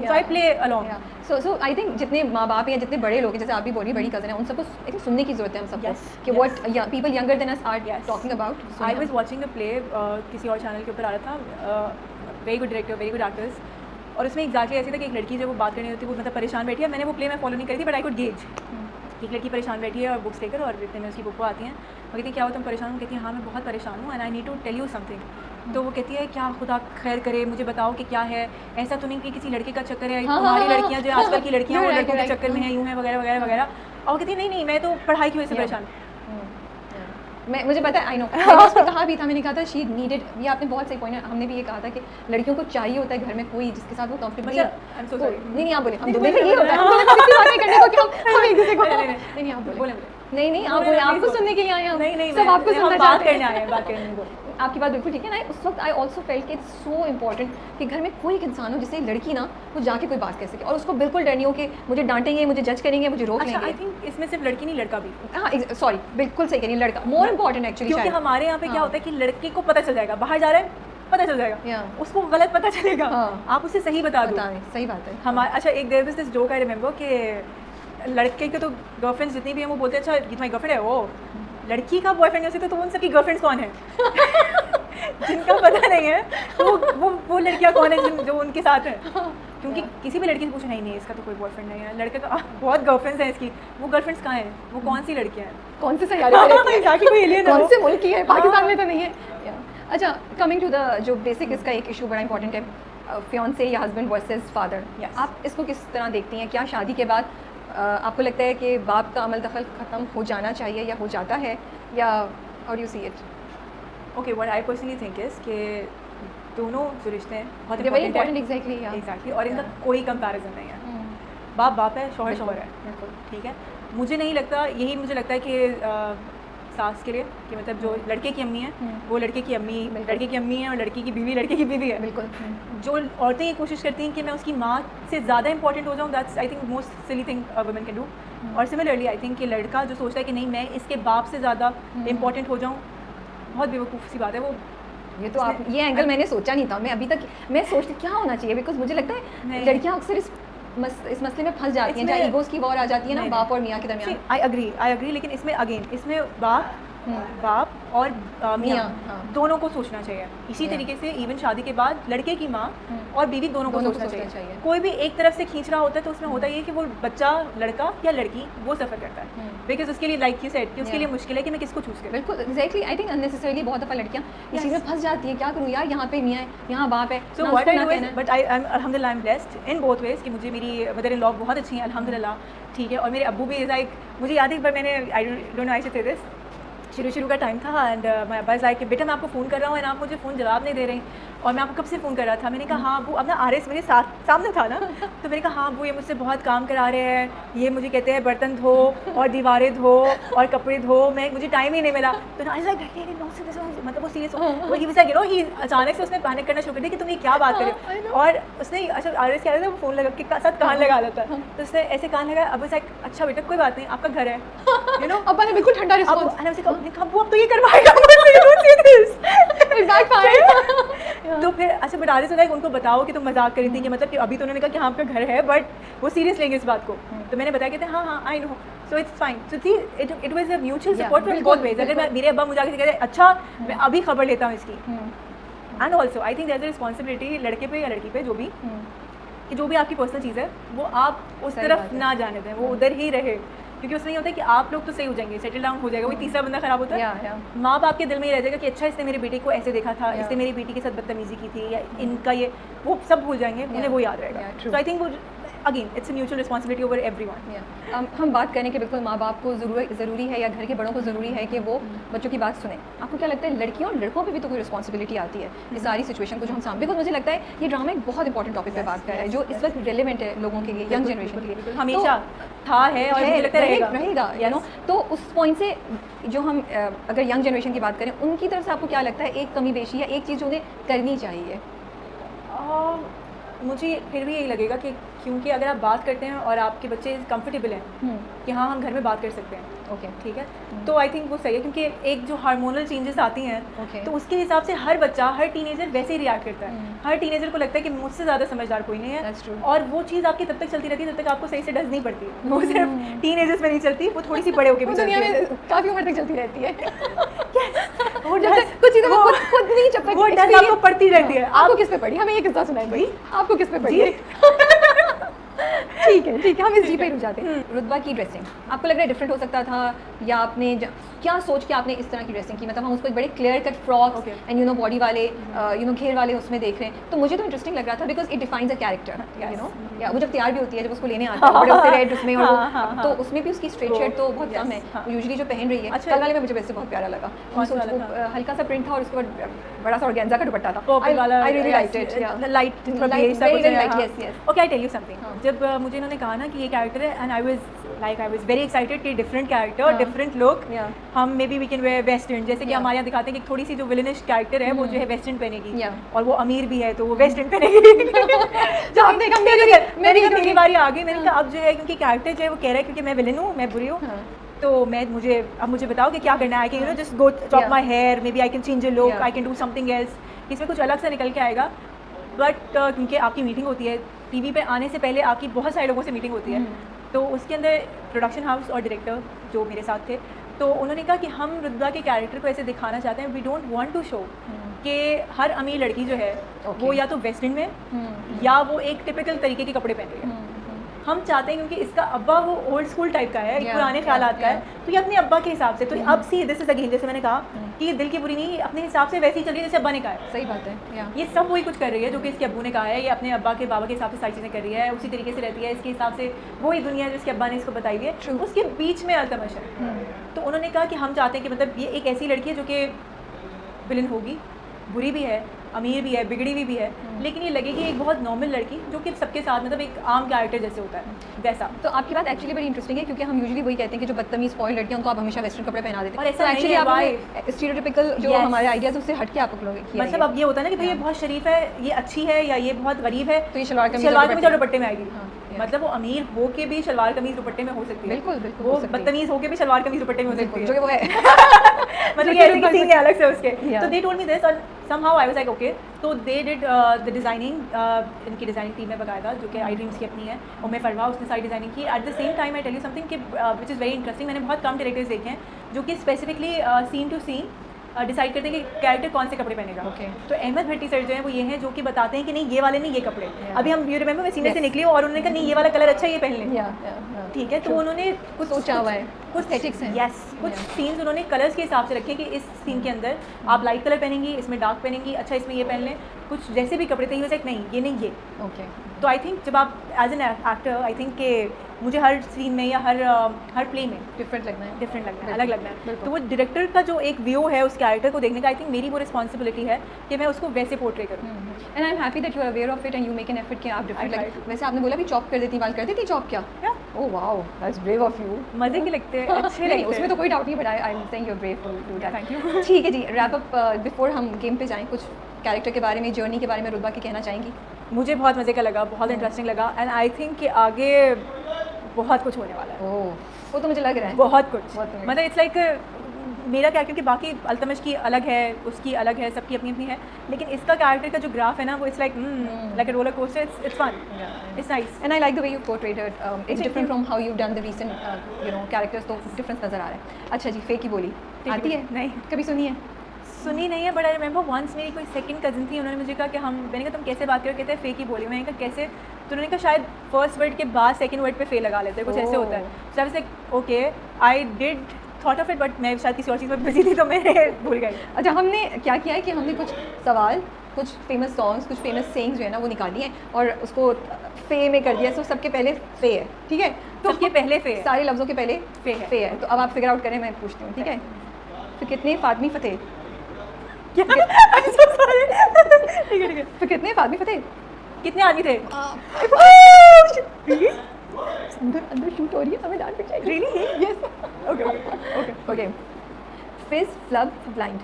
[SPEAKER 3] so I play along.
[SPEAKER 1] So I think जितने माँ बाप हैं, जितने बड़े लोग हैं, जैसे आप भी बोल रही हैं बड़ी कज़न है, उन सबको आई थिंक सुनने की ज़रूरत है हम सबको,
[SPEAKER 3] Yes,
[SPEAKER 1] कि
[SPEAKER 3] yes.
[SPEAKER 1] What people younger than us are talking about.
[SPEAKER 3] I was watching a play, किसी और चैनल के ऊपर आ रहा था, very good director, very good actors, और उसमें एग्जैक्टली ऐसी था कि एक लड़की जब वो बात करनी होती है, वो मतलब परेशान बैठी है, मैंने वो प्ले में फॉलो नहीं करी थी, बट आई कुड गेज, एक लड़की परेशान बैठी है और बुक्स लेकर, और इतने में उसकी बुक आती हैं, वो कहती है क्या हो तुम परेशान हो, कहती है हाँ मैं बहुत परेशान हूँ, and I need to tell you something. तो वो कहती है क्या खुदा खैर करे, मुझे बताओ कि क्या है, ऐसा तो नहीं कि किसी लड़के का चक्कर है, तुम्हारी लड़कियाँ जो आजकल की लड़कियाँ वो लड़कों के चक्कर में हैं, यूँ हैं वगैरह वगैरह वगैरह, और कहती है नहीं नहीं मैं तो पढ़ाई की वजह से परेशान।
[SPEAKER 1] मैं मुझे पता है, आई नो, मैंने उसको कहा भी था, मैंने कहा था शी नीडेड, ये आपने बहुत सही पॉइंट है, हमने भी ये कहा था कि लड़कियों को चाहिए होता है घर में कोई जिसके साथ वो कंफर्टेबल है।
[SPEAKER 3] I'm so sorry.
[SPEAKER 1] नहीं नहीं आप बोले, हम दोनों में ये होता है, हम दोनों किसी बातें करने को कि हम एक दूसरे को नहीं नहीं आप बोले, नहीं नहीं आप बोले, आपको सुनने के लिए आए हैं हम,
[SPEAKER 3] नहीं नहीं
[SPEAKER 1] सब आपको सुनना
[SPEAKER 3] बात
[SPEAKER 1] चाहते
[SPEAKER 3] करने
[SPEAKER 1] हैं।
[SPEAKER 3] आए हैं, बात करने को।
[SPEAKER 1] आपकी बात बिल्कुल ठीक है ना, उस वक्त आई ऑल्सो फेल्ट कि इट्स सो इम्पॉर्टेंट कि घर में कोई एक इंसान हो जिससे लड़की ना वो जाके कोई बात कह सके, और उसको बिल्कुल डर नहीं हो कि मुझे डांटेंगे, मुझे जज करेंगे, मुझे रोक
[SPEAKER 3] अच्छा आई
[SPEAKER 1] लेंगे।
[SPEAKER 3] थिंक इसमें सिर्फ लड़की नहीं लड़का भी,
[SPEAKER 1] हाँ सॉरी बिल्कुल सही कह रही है, लड़का मोर इम्पॉर्टेंट एक्चुअली,
[SPEAKER 3] क्योंकि हमारे यहाँ पे क्या होता है कि लड़के को पता चल जाएगा, बाहर जा रहा है पता चल जाएगा, उसको गलत पता चलेगा, आप उसे सही बता दो।
[SPEAKER 1] सही बात है।
[SPEAKER 3] हमारे अच्छा एक there was this joke I remember कि लड़के के तो गर्लफ्रेंड्स जितनी भी हैं वो बोलते हैं अच्छा ये तुम्हारी गर्लफ्रेंड है, वो लड़की का बॉयफ्रेंड है तो उन सबकी गर्लफ्रेंड्स कौन है जिनका पता नहीं है वो लड़कियां कौन है जो उनके साथ हैं, क्योंकि किसी भी लड़की से पूछो नहीं इसका तो कोई बॉयफ्रेंड नहीं है, लड़के का बहुत गर्लफ्रेंड्स हैं इसकी, वो गर्लफ्रेंड्स कहाँ हैं, वो कौन सी लड़कियाँ हैं,
[SPEAKER 1] कौन से सैयारे पे रहती हैं?
[SPEAKER 3] जाके कोई एलियन
[SPEAKER 1] कौन से मुल्क की है, पाकिस्तान में तो नहीं है। अच्छा कमिंग टू द जो बेसिक इसका एक इशू बड़ा इंपॉर्टेंट है, फियांसे या हस्बैंड वर्सेस फादर, आप इसको किस तरह देखती हैं? क्या शादी के बाद आपको लगता है कि बाप का अमल दखल ख़त्म हो जाना चाहिए या हो जाता है, या how do you see it?
[SPEAKER 3] Okay what I personally think is कि दोनों जो रिश्ते हैं बहुत
[SPEAKER 1] very
[SPEAKER 3] important
[SPEAKER 1] important, exactly
[SPEAKER 3] exactly, और इनका कोई कंपैरिजन नहीं है, बाप बाप है, शौहर शौहर है, ठीक है। मुझे नहीं लगता, यही मुझे लगता है कि सास के लिए कि मतलब जो लड़के की अम्मी है वो लड़के की अम्मी है, और लड़की की बीवी लड़के की बीवी है,
[SPEAKER 1] बिल्कुल।
[SPEAKER 3] जो औरतें ये कोशिश करती हैं कि मैं उसकी माँ से ज़्यादा इंपॉर्टेंट हो जाऊँ, that's I think most silly thing women can do. और सिमिलरली आई थिंक कि लड़का जो सोचता है कि नहीं मैं इसके बाप से ज़्यादा इंपॉर्टेंट हो जाऊँ, बहुत बेवकूफ़ सी बात है वो।
[SPEAKER 1] ये तो आप ये एंगल मैंने सोचा नहीं था, मैं अभी तक मैं सोचती क्या होना चाहिए, बिकॉज मुझे लगता है लड़कियां अक्सर इस मसले में फंस जाती हैं, जहाँ ईगोस की वॉर आ जाती है ना बाप और मियाँ के दरमियान।
[SPEAKER 3] आई अग्री, लेकिन इसमें अगेन इसमें बाप और मियाँ दोनों को सोचना चाहिए। इसी तरीके से इवन शादी के बाद लड़के की माँ और बीवी दोनों को सोचना चाहिए। कोई भी एक तरफ से खींच रहा होता है तो उसमें होता ये कि वो बच्चा लड़का या लड़की वो सफ़र करता है, बिकॉज उसके लिए लाइक यू सेड कि उसके लिए मुश्किल है कि मैं किसको चूज़ करूँ।
[SPEAKER 1] बिल्कुल एग्जैक्टली, आई थिंक अननेसेसरीली बहुत दफ़ा लड़कियाँ इस चीज़ में फंस जाती है, क्या करूँ यार, यहाँ पे मियाँ है, यहाँ बाप है।
[SPEAKER 3] So what I do is, but I अल्हम्दुलिल्लाह I am blessed in both ways कि मुझे मेरी मदर इन लॉ बहुत अच्छी हैं अल्हम्दुलिल्लाह, ठीक है, और मेरे अब्बू भी लाइक, मुझे याद है एक बार मैंने आई डोंट नो आई से दिस, शुरू का टाइम था एंड माय अब्बा इज़ लाइक कि बेटा मैं आपको फ़ोन कर रहा हूँ एंड आप मुझे फ़ोन जवाब नहीं दे रही, और मैं आपको कब से फ़ोन कर रहा था। मैंने कहा हाँ अब्बू, अब ना आरएस मेरे सामने था ना, तो मैंने कहा हाँ अब्बू ये मुझसे बहुत काम करा रहे हैं, ये मुझे कहते हैं बर्तन धो और दीवारें धो और कपड़े धो, मुझे टाइम ही नहीं मिला। तो ना मतलब वो सीरियस हो, ही वाज लाइक ही अचानक से उसने पैनिक करना शुरू कर दिया कि तुम ये क्या बात कर रहे हो, और उसने अच्छा आरएस क्या था वो फ़ोन लगा के साथ कान लगा लेता, तो उसने ऐसे कान लगाया। अब लाइक अच्छा बेटा कोई बात नहीं, आपका घर है, यू नो।
[SPEAKER 1] अब्बा ने बिल्कुल ठंडा रिस्पॉन्स,
[SPEAKER 3] अब तो ये करवाएगा तो फिर अच्छा बता रहे थे उनको बताओ कि तुम मजाक करी थी कि मतलब कि अभी तो उन्होंने कहा कि हाँ आपका घर है बट वो सीरियस लेंगे इस बात को। तो मैंने बताया कि हाँ I know, so it's fine. So the it was a mutual support from both ways. अगर मेरे अब्बा मुझे आके कहते अच्छा मैं अभी खबर लेता हूँ इसकी, and also I think there is a responsibility लड़के पे या लड़की पे जो भी, कि जो भी आपकी पर्सनल चीज़ है वो आप उस तरफ ना जाने दें, वो उधर ही रहे, क्योंकि उसमें ये होता है कि आप लोग तो सही हो जाएंगे, सेटल डाउन हो जाएगा, वही तीसरा बंदा खराब होता है। माँ बाप के दिल में ये रह जाएगा कि अच्छा इसने मेरी बेटी को ऐसे देखा था, इसने मेरी बेटी के साथ बदतमीजी की थी, या इनका ये, वो सब भूल जाएंगे, उन्हें वो याद रहेगा। सो आई थिंक वो again it's a mutual responsibility over everyone.
[SPEAKER 1] हम बात करें कि बिल्कुल माँ बाप को ज़रूरी है या घर के बड़ों को ज़रूरी है कि वो बच्चों की बात सुने। आपको क्या लगता है लड़कियों और लड़कों पे भी तो कोई रिस्पॉन्सिबिलिटी आती है इस सारी सिचुएशन को जो हम सामने, बिकॉज मुझे लगता है ये ड्रामा एक बहुत इंपॉर्टेंट टॉपिक पे बात कर रहा है जो इस वक्त रेलेवेंट है लोगों के लिए, यंग जनरेशन के लिए
[SPEAKER 3] हमेशा था है और मुझे लगता है
[SPEAKER 1] रहेगा यू नो। तो उस पॉइंट से जो हम अगर यंग जनरेशन की बात करें उनकी तरफ से आपको क्या लगता है एक कमी बेशी या एक चीज़ जो उन्हें करनी चाहिए?
[SPEAKER 3] मुझे फिर भी यही लगेगा कि क्योंकि अगर आप बात करते हैं और आपके बच्चे कंफर्टेबल हैं कि हाँ हम घर में बात कर सकते हैं, ओके ठीक है, तो आई थिंक वो सही है, क्योंकि एक जो हार्मोनल चेंजेस आती हैं तो उसके हिसाब से हर बच्चा, हर टीनेजर वैसे ही रिएक्ट करता है। हर टीनेजर को लगता है कि मुझसे ज़्यादा समझदार कोई नहीं है, और वो चीज़ आपकी तब तक चलती रहती है जब तक आपको सही से डज नहीं पड़ती। वो सिर्फ टीनेजर्स में नहीं चलती, वो थोड़ी सी बड़े होकर भी
[SPEAKER 1] दुनिया में काफ़ी उम्र तक चलती रहती है। वो कुछ चीज़ें खुद नहीं, जब तक
[SPEAKER 3] वो डर आपको पड़ती रहती है।
[SPEAKER 1] आपको किस पे पड़ी? हमें ये किस्सा सुनाए भाई, आपको किस पे पड़ी? ठीक है हम इस जी पे रुक जाते हैं। रुतबा की ड्रेसिंग आपको लग रहा है डिफरेंट हो सकता था, या आपने क्या सोच के आपने इस तरह की ड्रेसिंग की? मतलब हम उसको एक बड़े clear cut frocks and you know body वाले यू नो घेर वाले उसमें देख रहे हैं, तो मुझे तो इंटरेस्टिंग लग रहा था because it defines a character, you know. या वो जब तैयार भी होती है, जब उसको लेने आता है बड़े उससे रेड उसमें, और तो उसमें भी उसकी स्ट्रेट शर्ट तो बहुत कम है, वो यूजुअली जो पहन रही है। कल वाले में मुझे वैसे बहुत प्यारा लगा, हल्का सा प्रिंट था और उसके बाद बड़ा सा ऑर्गेन्जा का दुपट्टा था। I really liked it, light
[SPEAKER 3] light. Okay I tell you something, जब मुझे इन्होंने कहा ना कि ये कैरेक्टर है, and I was very excited कि डिफरेंट कैरेक्टर, डिफरेंट लुक, हम maybe we can wear western, जैसे कि हमारे यहाँ दिखाते हैं कि थोड़ी सी जो विलेनिश कैरेक्टर है वो जो है वेस्टर्न पहनेगी, और वो अमीर भी है तो वो वेस्टर्न पहनेगी। मेरी बारी आ गई, मैंने कहा अब जो है क्योंकि कैरेक्टर जो है वो कह रहा है क्योंकि मैं विलेन हूँ, मैं बुरी हूँ, तो मुझे बताओ कि क्या करना है, कि you know just go chop my hair, maybe I can change a look, I can do something else, इसमें कुछ अलग सा निकल के आएगा। बट क्योंकि आपकी मीटिंग होती है टीवी पे आने से पहले, आपकी बहुत सारे लोगों से मीटिंग होती है, तो उसके अंदर प्रोडक्शन हाउस और डायरेक्टर जो मेरे साथ थे, तो उन्होंने कहा कि हम रुतबा के कैरेक्टर को ऐसे दिखाना चाहते हैं, we don't want to show कि हर अमीर लड़की जो है वो या तो वेस्टर्न में या वो एक टिपिकल तरीके के कपड़े पहन रही है। हम चाहते हैं क्योंकि इसका अब्बा वो ओल्ड स्कूल टाइप का है, पुराने ख्यालात का है, तो ये अपने अब्बा के हिसाब से, तो अब सी दिस इज अगेन, जैसे मैंने कहा कि ये दिल की बुरी नहीं, अपने हिसाब से वैसे ही चल रही है जैसे अब्बा ने कहा है।
[SPEAKER 1] सही बात है,
[SPEAKER 3] ये सब वही कुछ कर रही है जो कि इसके अब्बू ने कहा है, ये अपने अब्बा के बाबा के हिसाब से सारी चीज़ें कर रही है, उसी तरीके से रहती है, इसके हिसाब से वही दुनिया जो इसके अब्बा ने इसको बताई है, उसके बीच में अल्तमश है। तो उन्होंने कहा कि हम चाहते हैं कि मतलब ये एक ऐसी लड़की है जो कि विलन होगी, बुरी भी है, अमीर भी है, बिगड़ी हुई भी है, लेकिन ये लगेगी एक बहुत नॉर्मल लड़की जो कि सबके साथ मतलब एक आम कैरेक्टर जैसे होता है वैसा।
[SPEAKER 1] तो आपकी बात एक्चुअली बड़ी इंटरेस्टिंग है, क्योंकि हम यूजुअली वही कहते हैं कि जो बदतमीज स्पॉइल्ड लड़कियों को आप हमेशा वेस्टर्न कपड़े पहना देते हैं,
[SPEAKER 3] और ऐसा
[SPEAKER 1] एक्चुअली आप स्टीरियोटाइपिकल जो हमारे आइडियाज उससे हट के आप लोग
[SPEAKER 3] मतलब अब ये होता है ना कि भाई ये बहुत शरीफ है, ये अच्छी है, या ये बहुत गरीब है,
[SPEAKER 1] तो ये शलवार
[SPEAKER 3] कमीज और दुपट्टे में आएगी। मतलब वो अमीर हो के भी शलवार कमीज दुपट्टे में हो सकती है,
[SPEAKER 1] बिल्कुल
[SPEAKER 3] वो बदतमीज हो के भी शलवार कमीज दुपट्टे में हो सकती है,
[SPEAKER 1] जो वो है
[SPEAKER 3] मतलब ये ऐसे सीन है अलग से उसके। तो दे टोल्ड मी दिस और somehow I was like okay, तो दे डिड द डिज़ाइनिंग, इनकी डिज़ाइनिंग टीम में बकायदा जो कि आई ड्रीम्स की अपनी है, और मैं फरवा उसने सारी डिज़ाइनिंग की। At the same time I tell you something कि विच इज़ वेरी इंटरेस्टिंग, मैंने बहुत कम डायरेक्टर्स देखे हैं जो कि specifically scene to scene decide करते हैं कि कैरेक्टर कौन से कपड़े पहनेगा। तो अहमद भट्टी सर जो है वो ये हैं जो कि बताते हैं कि नहीं ये वाले नहीं, ये कपड़े अभी हम यू रिमेंबर मैं सीने से निकली हूँ और उन्होंने कहा नहीं ये वाला कलर अच्छा है, ये पहन लें, ठीक है। तो उन्होंने कुछ
[SPEAKER 1] सोचा हुआ है, कुछ एथिक्स हैं,
[SPEAKER 3] यस, कुछ सीन्स उन्होंने कलर्स के हिसाब से रखे कि इस सीन के अंदर आप लाइट कलर पहनेंगी, इसमें डार्क पहनेंगी, अच्छा इसमें ये पहन लें, कुछ जैसे भी कपड़े थे ही नहीं ये नहीं ये।
[SPEAKER 1] ओके।
[SPEAKER 3] तो आई थिंक जब आप as an actor I think कि मुझे हर सीन में या हर प्ले में डिफरेंट लगना है, अलग लगना है। तो वो डायरेक्टर का जो एक व्यू है उस कैरेक्टर को देखने का, आई थिंक मेरी वो रिस्पॉन्सिबिलिटी है कि मैं उसको वैसे पोर्ट्रे करूँ।
[SPEAKER 1] And I am happy that you are aware of it and you make an effort कि आप डिफरेंट लगे। वैसे आपने बोला भी चॉप कर देती, बाल कर देती चॉप क्या? Oh wow, that's brave of you.
[SPEAKER 3] मजे के लगते हैं, अच्छे लगते हैं,
[SPEAKER 1] उसमें तो कोई डाउट नहीं, but I am saying you are brave to do that.
[SPEAKER 3] Thank you.
[SPEAKER 1] ठीक है जी, रैप अप बिफोर हम गेम पे जाएं, कुछ कैरेक्टर के बारे में, जर्नी के बारे में रुतबा की कहना चाहेंगी?
[SPEAKER 3] मुझे बहुत मज़े का लगा, बहुत इंटरेस्टिंग लगा, एंड आई थिंक कि आगे बहुत कुछ होने वाला है।
[SPEAKER 1] ओह, वो तो मुझे लग रहा है
[SPEAKER 3] बहुत कुछ, मतलब इट्स लाइक मेरा क्या, क्योंकि बाकी अल्तमश की अलग है, उसकी अलग है, सबकी अपनी अपनी है, लेकिन इसका कैरेक्टर का जो ग्राफ है ना वो it's like a roller coaster, it's fun, it's nice.
[SPEAKER 1] And I like the way you portrayed it. It's different from how you've done the recent, characters. तो difference नज़र आ रहा है. अच्छा जी, फे की बोली आती है?
[SPEAKER 3] नहीं,
[SPEAKER 1] कभी सुनी है?
[SPEAKER 3] सुनी नहीं है, बट आई रिमेंबर वंस मेरी कोई सेकंड कज़न थी, उन्होंने मुझे कहा कि मैंने कहा तुम कैसे बात करो, कहते हैं फे की बोली. मैंने कहा कैसे, तो उन्होंने कहा शायद फर्स्ट वर्ड के बाद सेकंड वर्ड पे फे लगा लेते हैं, कुछ ऐसे होता है. So I was like okay, I did thought of it, but मैं शायद किसी और चीज़ में बिजी थी तो मैं भूल गई.
[SPEAKER 1] अच्छा, हमने क्या किया है कि हमने कुछ सवाल, कुछ फेमस सॉन्ग्स, कुछ फेमस सेइंग्स जो है ना वो निकाली हैं और उसको फे में कर दिया. सो सबके पहले फे है, ठीक है?
[SPEAKER 3] तो सबके पहले फे है,
[SPEAKER 1] सारे लफ्ज़ों के पहले
[SPEAKER 3] फे है.
[SPEAKER 1] तो अब आप फिगर आउट करें, मैं पूछती हूँ, ठीक है? फिर कितने फातमी फतेह?
[SPEAKER 3] ठीक है ठीक है.
[SPEAKER 1] फिर कितने फातमी फतेह?
[SPEAKER 3] कितने आदमी थे?
[SPEAKER 1] अंदर शूट हो रही है, हमें डांट पिट जाएगी.
[SPEAKER 3] Really?
[SPEAKER 1] Yes. Okay okay okay. फिज फ्लब blind.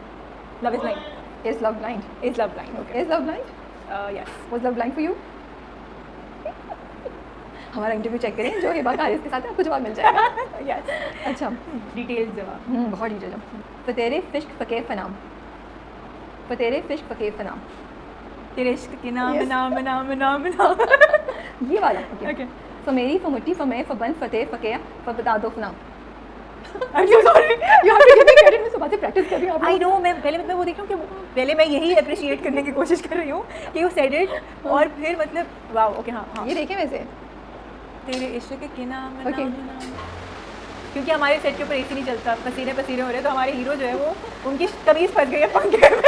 [SPEAKER 3] Love is blind.
[SPEAKER 1] Is love blind?
[SPEAKER 3] Is love blind. Okay.
[SPEAKER 1] Is love blind?
[SPEAKER 3] Yes.
[SPEAKER 1] Was love blind for you? हमारा इंटरव्यू चेक करें, जो हिबा कारिस के साथ है, आपको जवाब मिल जाएगा.
[SPEAKER 3] यस.
[SPEAKER 1] अच्छा.
[SPEAKER 3] डिटेल्स जवाब.
[SPEAKER 1] बहुत डिटेल. फतेरे फिश्क फके फनाम. फतेरे फिश्क फके फनाम.
[SPEAKER 3] तेरे इश्क के नाम
[SPEAKER 1] Yes.
[SPEAKER 3] नाम नाम नाम नाम.
[SPEAKER 1] ये वाला.
[SPEAKER 3] ओके.
[SPEAKER 1] फमेरी फमुट्टी फमे फबन फतेह फके फबता दो फनाम.
[SPEAKER 3] I am so sorry.
[SPEAKER 1] You have to give me credit. मैं सुबह से प्रैक्टिस कर रही हूँ. आप
[SPEAKER 3] आई
[SPEAKER 1] लोग.
[SPEAKER 3] नो, मैं पहले मतलब वो देख रही हूँ कि पहले मैं यही अप्रिशिएट करने की कोशिश कर रही हूँ कि यू सेड इट, और फिर मतलब वाओ. ओके. हाँ हाँ.
[SPEAKER 1] ये देखें वैसे.
[SPEAKER 3] तेरे इश्क के नाम
[SPEAKER 1] Okay.
[SPEAKER 3] नाम. क्योंकि हमारे सेट के ऊपर एसी नहीं चलता, पसीने पसीने हो रहे हैं, तो हमारे हीरो जो है वो उनकी कमीज फंस गई है पंखे में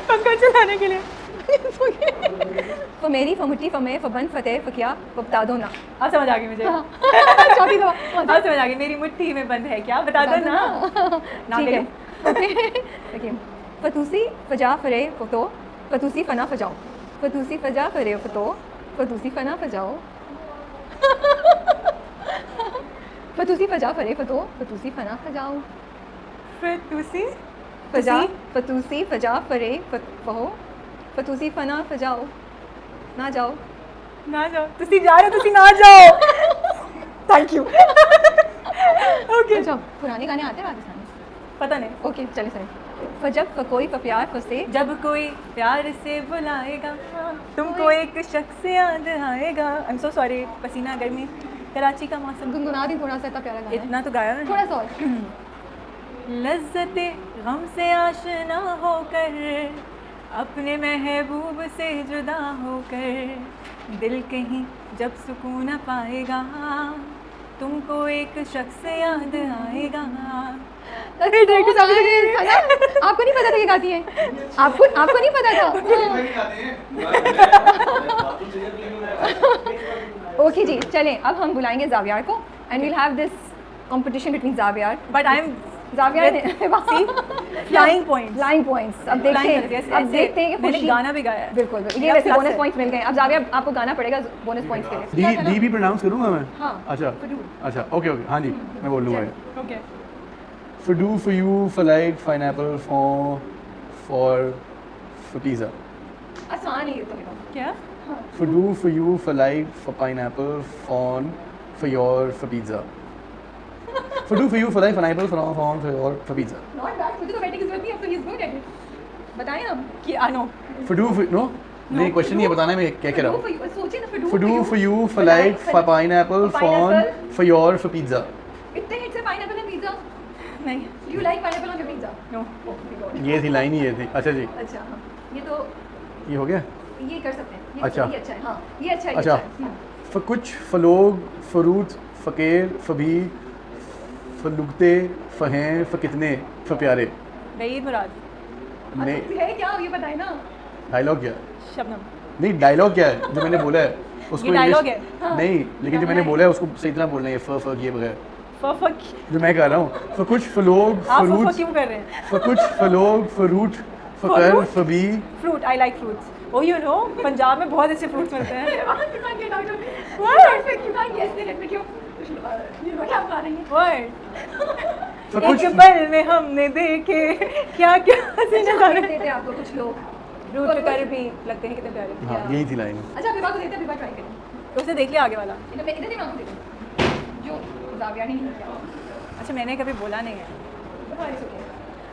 [SPEAKER 3] पंखा चलाने के लिए.
[SPEAKER 1] फमेरी फमुट्टी फमे फबन फतेह फकिया फबता दो ना.
[SPEAKER 3] अब समझ आ गई मुझे.
[SPEAKER 1] चौथी दफा.
[SPEAKER 3] अब समझ आ गई. मेरी मुट्ठी में बंद है क्या, बता दो ना. ना
[SPEAKER 1] ठीक है.
[SPEAKER 3] करो.
[SPEAKER 1] ओके. फतूसी फजा फरे फतो फतूसी फना फजाओ. फतूसी फजा फरे फतो फतूसी फना फजाओ. फतूसी फजा फरे फतो फतूसी फना फजाओ.
[SPEAKER 3] फिर तुसी
[SPEAKER 1] फजा फतूसी फजा फरे फहो फतूसी फना फजाओ. ना जाओ.
[SPEAKER 3] ना जाओ. तुसी जा रहे हो, तुसी ना जाओ. Thank you. ओके.
[SPEAKER 1] अच्छा, पुराने गाने आते हैं पाकिस्तानी?
[SPEAKER 3] पता नहीं.
[SPEAKER 1] ओके, चले सही. फजब फकोई फप्यार फसे.
[SPEAKER 3] जब कोई प्यार से बुलाएगा तुमको एक शख्स याद आएगा. आई एम सो सॉरी. पसीना गर्मी कराची का मौसम.
[SPEAKER 1] गुनगुना दी थोड़ा सा, इतना प्यारा गाना है.
[SPEAKER 3] इतना तो गाया ना.
[SPEAKER 1] थोड़ा सा और.
[SPEAKER 3] लज्जते गम से आशना होकर अपने महबूब से जुदा होकर दिल कहीं जब सुकून न पाएगा तुमको एक शख्स याद आएगा.
[SPEAKER 1] अरे डायरेक्टर साहब, आपको नहीं पता था ये गाती हैं? आपको नहीं पता था? ओके जी, चलें अब हम बुलाएंगे जावियार को and we'll have this competition between Zaviyar.
[SPEAKER 3] But I am
[SPEAKER 1] Zaviyar ने
[SPEAKER 3] फ्लाइंग पॉइंट्स.
[SPEAKER 1] Flying points. अब देखते हैं कि
[SPEAKER 3] मैंने
[SPEAKER 1] खुशी.
[SPEAKER 3] गाना भी गाया है.
[SPEAKER 1] बिल्कुल, ये वैसे बोनस पॉइंट्स मिल गए. अब जावियार आपको गाना पड़ेगा बोनस पॉइंट्स के लिए.
[SPEAKER 2] डी भी प्रोनाउंस करूँगा मैं.
[SPEAKER 1] हाँ.
[SPEAKER 2] अच्छा ओके ओके. हाँ जी, मैं बोल लूँगा.
[SPEAKER 3] Okay.
[SPEAKER 2] For do, for you, for light, pineapple, for pizza.
[SPEAKER 1] आसान ही है तो.
[SPEAKER 3] क्या?
[SPEAKER 2] For do, for you, for light, for pineapple, for your, for pizza. For do, for you, for light, pineapple, for your, for pizza.
[SPEAKER 1] Not bad. मुझे तो बैठने की जरूरत नहीं है, अब तो he is good at it. बताएं हम.
[SPEAKER 3] कि no.
[SPEAKER 2] For do, for no, नहीं क्वेश्चन नहीं है, बताना है मैं क्या कह रहा हूँ.
[SPEAKER 1] सोचिए ना.
[SPEAKER 2] For do, for you, for light, for pineapple, for your, for pizza.
[SPEAKER 1] इतने हिट से पाइनएप्पल एंड पिज़्ज़ा.
[SPEAKER 3] नहीं.
[SPEAKER 1] You like pineapple on your pizza?
[SPEAKER 3] No.
[SPEAKER 2] ये थी लाइन ही ये थी. अच्छा जी,
[SPEAKER 1] अच्छा हाँ. ये तो
[SPEAKER 2] ये हो गया.
[SPEAKER 1] ये कर सकते हैं. ये
[SPEAKER 2] अच्छा.
[SPEAKER 1] ये अच्छा है. हाँ, ये अच्छा है.
[SPEAKER 2] अच्छा. For कुछ, for लोग, for रूट, for केर, for भी, for लुगते, for हैं, for कितने, for प्यारे.
[SPEAKER 3] रईद मुराद.
[SPEAKER 2] नहीं,
[SPEAKER 1] है क्या ये बताएं ना.
[SPEAKER 2] डायलॉग क्या है?
[SPEAKER 3] शबनम.
[SPEAKER 2] नहीं, डायलॉग क्या है जो मैंने बोला है उसको
[SPEAKER 3] ये डायलॉग है.
[SPEAKER 2] नहीं, लेकिन जो मैंने बोला है उसको सही तरह बोलना है. फ ये बगैर
[SPEAKER 3] फक.
[SPEAKER 2] जो मैं कर रहा हूँ. For कुछ, for लोग, for
[SPEAKER 3] आप
[SPEAKER 2] रूट,
[SPEAKER 3] क्यों कर रहे हैं?
[SPEAKER 2] for कुछ, for लोग, for रूट, for
[SPEAKER 3] For
[SPEAKER 2] कर,
[SPEAKER 3] root?
[SPEAKER 2] for भी.
[SPEAKER 3] Fruit. I like fruits. Oh you know, Punjab में बहुत अच्छे फ्रूट्स मिलते हैं. वर्ड.
[SPEAKER 2] For
[SPEAKER 3] एक
[SPEAKER 2] कुछ,
[SPEAKER 3] पल में हमने देखे क्या क्या हसीन नज़ारे.
[SPEAKER 1] देते हैं आपको कुछ लोग.
[SPEAKER 3] रूट कर भी लगते हैं कितने प्यारे.
[SPEAKER 2] हाँ यही थी लाइन.
[SPEAKER 1] अच्छा विभा को देते हैं. विभा ट्राई करें.
[SPEAKER 3] उसने देख लिया आगे वाला.
[SPEAKER 1] इधर इधर नहीं आपको देते जो जाविया ने नहीं किया.
[SPEAKER 3] अच्छा मैंने कभी बोला नहीं है.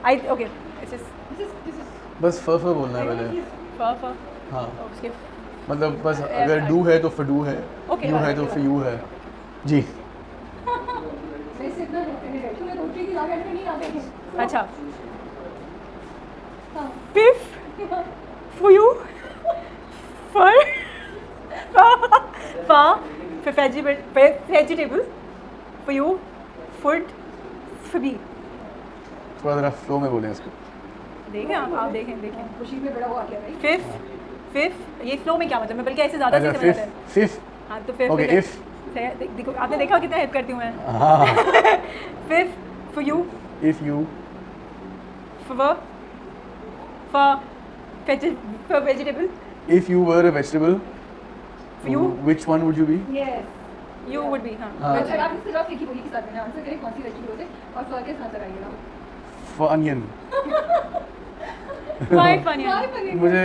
[SPEAKER 3] आई ओके
[SPEAKER 2] बस फ बोलना है पहले।
[SPEAKER 3] फ
[SPEAKER 2] हाँ
[SPEAKER 3] उसके
[SPEAKER 2] मतलब बस अगर डू है तो फडू है,
[SPEAKER 3] Okay,
[SPEAKER 2] यू है तो फयू है जी।
[SPEAKER 1] वैसे इतना नहीं बैठी मैं रोटी की लागत में नहीं आते हैं।
[SPEAKER 3] अच्छा
[SPEAKER 1] हाँ।
[SPEAKER 3] फिफ for you for for vegetable for you food for me।
[SPEAKER 2] थोड़ा ज़रा फ्लो में बोलें इसको।
[SPEAKER 3] देखें आप देखें
[SPEAKER 1] खुशी में बड़ा हुआ क्या भाई।
[SPEAKER 3] फिफ ये फ्लो में क्या मतलब मैं बल्कि ऐसे ज़्यादा
[SPEAKER 2] अच्छा
[SPEAKER 3] से समझ आता है।
[SPEAKER 2] फिफ
[SPEAKER 3] हाँ तो फिफ
[SPEAKER 2] ओके इफ
[SPEAKER 3] देखो आपने देखा कितना हेल्प करती हूँ मैं।
[SPEAKER 2] हाँ
[SPEAKER 3] फिफ for you
[SPEAKER 2] if you
[SPEAKER 3] for vegetable
[SPEAKER 2] if you were a vegetable
[SPEAKER 3] For you?
[SPEAKER 2] Which one would you be?
[SPEAKER 1] Yes
[SPEAKER 3] you would be हाँ
[SPEAKER 2] हाँ।
[SPEAKER 1] अच्छा आप इसके जवाब एक ही बोली के साथ में आंसर करें कौन सी वेजिटेबल होते और फल के साथ लगाइएगा।
[SPEAKER 2] For onion
[SPEAKER 3] why funny
[SPEAKER 1] Why funny?
[SPEAKER 2] मुझे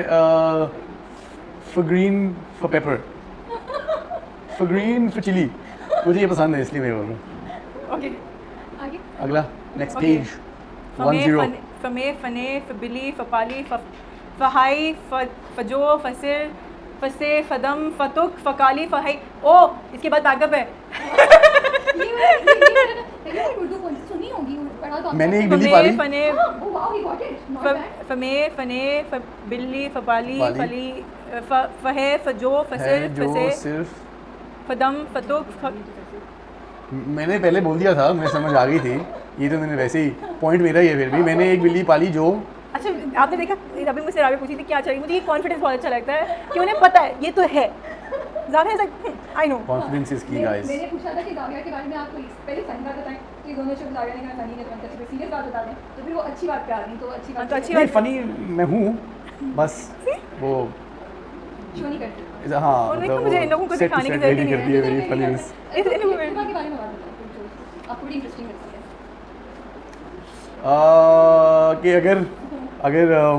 [SPEAKER 2] for green for pepper for green for chilli मुझे ये पसंद है इसलिए मैं बोल रहा हूँ।
[SPEAKER 3] okay
[SPEAKER 1] आगे
[SPEAKER 2] अगला next
[SPEAKER 3] Okay.
[SPEAKER 2] Page
[SPEAKER 3] for me fane for Billy for Pali for high for जो फसिर फसे फदम फतुक फकाली फहाई ओ इसके बाद बैकअप है।
[SPEAKER 1] ये उर्दू कौन सी सुनी होगी पढ़ा तो
[SPEAKER 2] मैंने एक बिल्ली
[SPEAKER 3] फमे
[SPEAKER 2] पाली
[SPEAKER 3] फने
[SPEAKER 1] oh wow he got it not bad.
[SPEAKER 3] फमे फने बिल्ली फपाली
[SPEAKER 2] पाली।
[SPEAKER 3] फली फहे फजो
[SPEAKER 2] है
[SPEAKER 3] फसिर
[SPEAKER 2] जो
[SPEAKER 3] फसे
[SPEAKER 2] सिर्फ
[SPEAKER 3] फदम फतुक
[SPEAKER 2] मैंने पहले बोल दिया था, मुझे समझ आ गई थी। ये तो मैंने वैसे ही पॉइंट मेरा ही है। फिर भी मैंने एक बिल्ली पाली जो
[SPEAKER 3] अच्छा आपने देखा अभी मुझसे राबी पूछी थी क्या चाहिए मुझे ये कॉन्फिडेंस बहुत अच्छा लगता है कि उन्हें पता है ये तो है ज़्यादा आई नो
[SPEAKER 2] कॉन्फिडेंस इज की गाइस।
[SPEAKER 1] मैंने पूछा था कि जाविया के बारे में आपको पहले फनी बात बताएं कि दोनों शब्द जाविया ने कहा फनी ने तो सीरियस बात बता दें तो फिर वो अच्छी बात पे आ गई तो अच्छी बात
[SPEAKER 3] तो अच्छी
[SPEAKER 2] नहीं
[SPEAKER 3] बात
[SPEAKER 2] फनी मैं हूँ बस वो
[SPEAKER 1] शो नहीं करती।
[SPEAKER 2] हाँ
[SPEAKER 3] और देखो, मुझे इन लोगों को
[SPEAKER 2] set to
[SPEAKER 3] दिखाने की
[SPEAKER 2] set
[SPEAKER 3] जरूरत
[SPEAKER 2] ready
[SPEAKER 3] नहीं
[SPEAKER 2] करती है मेरी फनीनेस।
[SPEAKER 1] के बारे में बात बताओ आपको बड़ी इंटरेस्टिंग लगती है।
[SPEAKER 2] कि अगर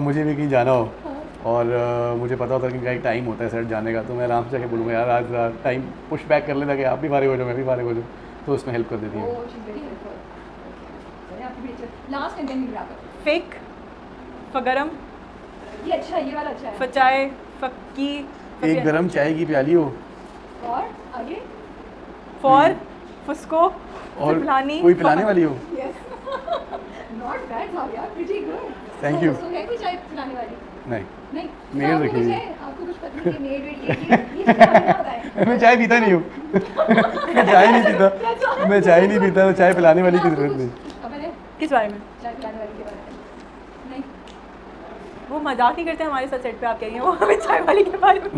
[SPEAKER 2] मुझे भी कहीं जाना हो और मुझे पता होता है कि कहीं टाइम होता है सेट जाने का तो मैं आराम से जाके बोलूँगा यार आज टाइम पुश बैक कर लेता कि आप भी फारिग हो जाओ मैं भी फारिग हो जाऊँ तो उसमें हेल्प कर देती हूँ।
[SPEAKER 1] Oh she is very helpful. चलिए आपकी भी अच्छा last and then we wrap up.
[SPEAKER 3] फेक फगरम
[SPEAKER 1] ये अच्छा है ये वाला अच्छा है।
[SPEAKER 3] फचाए फक्की
[SPEAKER 2] एक गरम चाय की प्याली हो
[SPEAKER 1] और आगे
[SPEAKER 3] फॉर फुस्को
[SPEAKER 2] और
[SPEAKER 3] पिलानी
[SPEAKER 2] कोई पिलाने वाली हो।
[SPEAKER 1] यस नॉट बैड जाविया pretty good.
[SPEAKER 2] Thank you.
[SPEAKER 1] So है कोई चाय पिलाने वाली
[SPEAKER 2] नहीं
[SPEAKER 1] नहीं
[SPEAKER 2] मेड
[SPEAKER 1] आपको
[SPEAKER 2] रखी
[SPEAKER 1] कुछ
[SPEAKER 2] हुई।
[SPEAKER 1] है आपको कुछ पता नहीं कि मेड वेड ये चीज़ आपको पता है।
[SPEAKER 2] मैं चाय पीता नहीं हूँ मैं चाय नहीं पीता मैं चाय नहीं पीता तो चाय पिलाने वाली की ज़रूरत नहीं।
[SPEAKER 1] अब है
[SPEAKER 3] किस बारे में
[SPEAKER 1] चाय पिलाने वाली के बारे में नहीं
[SPEAKER 3] वो मजाक नहीं करते हमारे साथ सेट पे आप कह रही हैं वो हमें चाय वाली के बारे में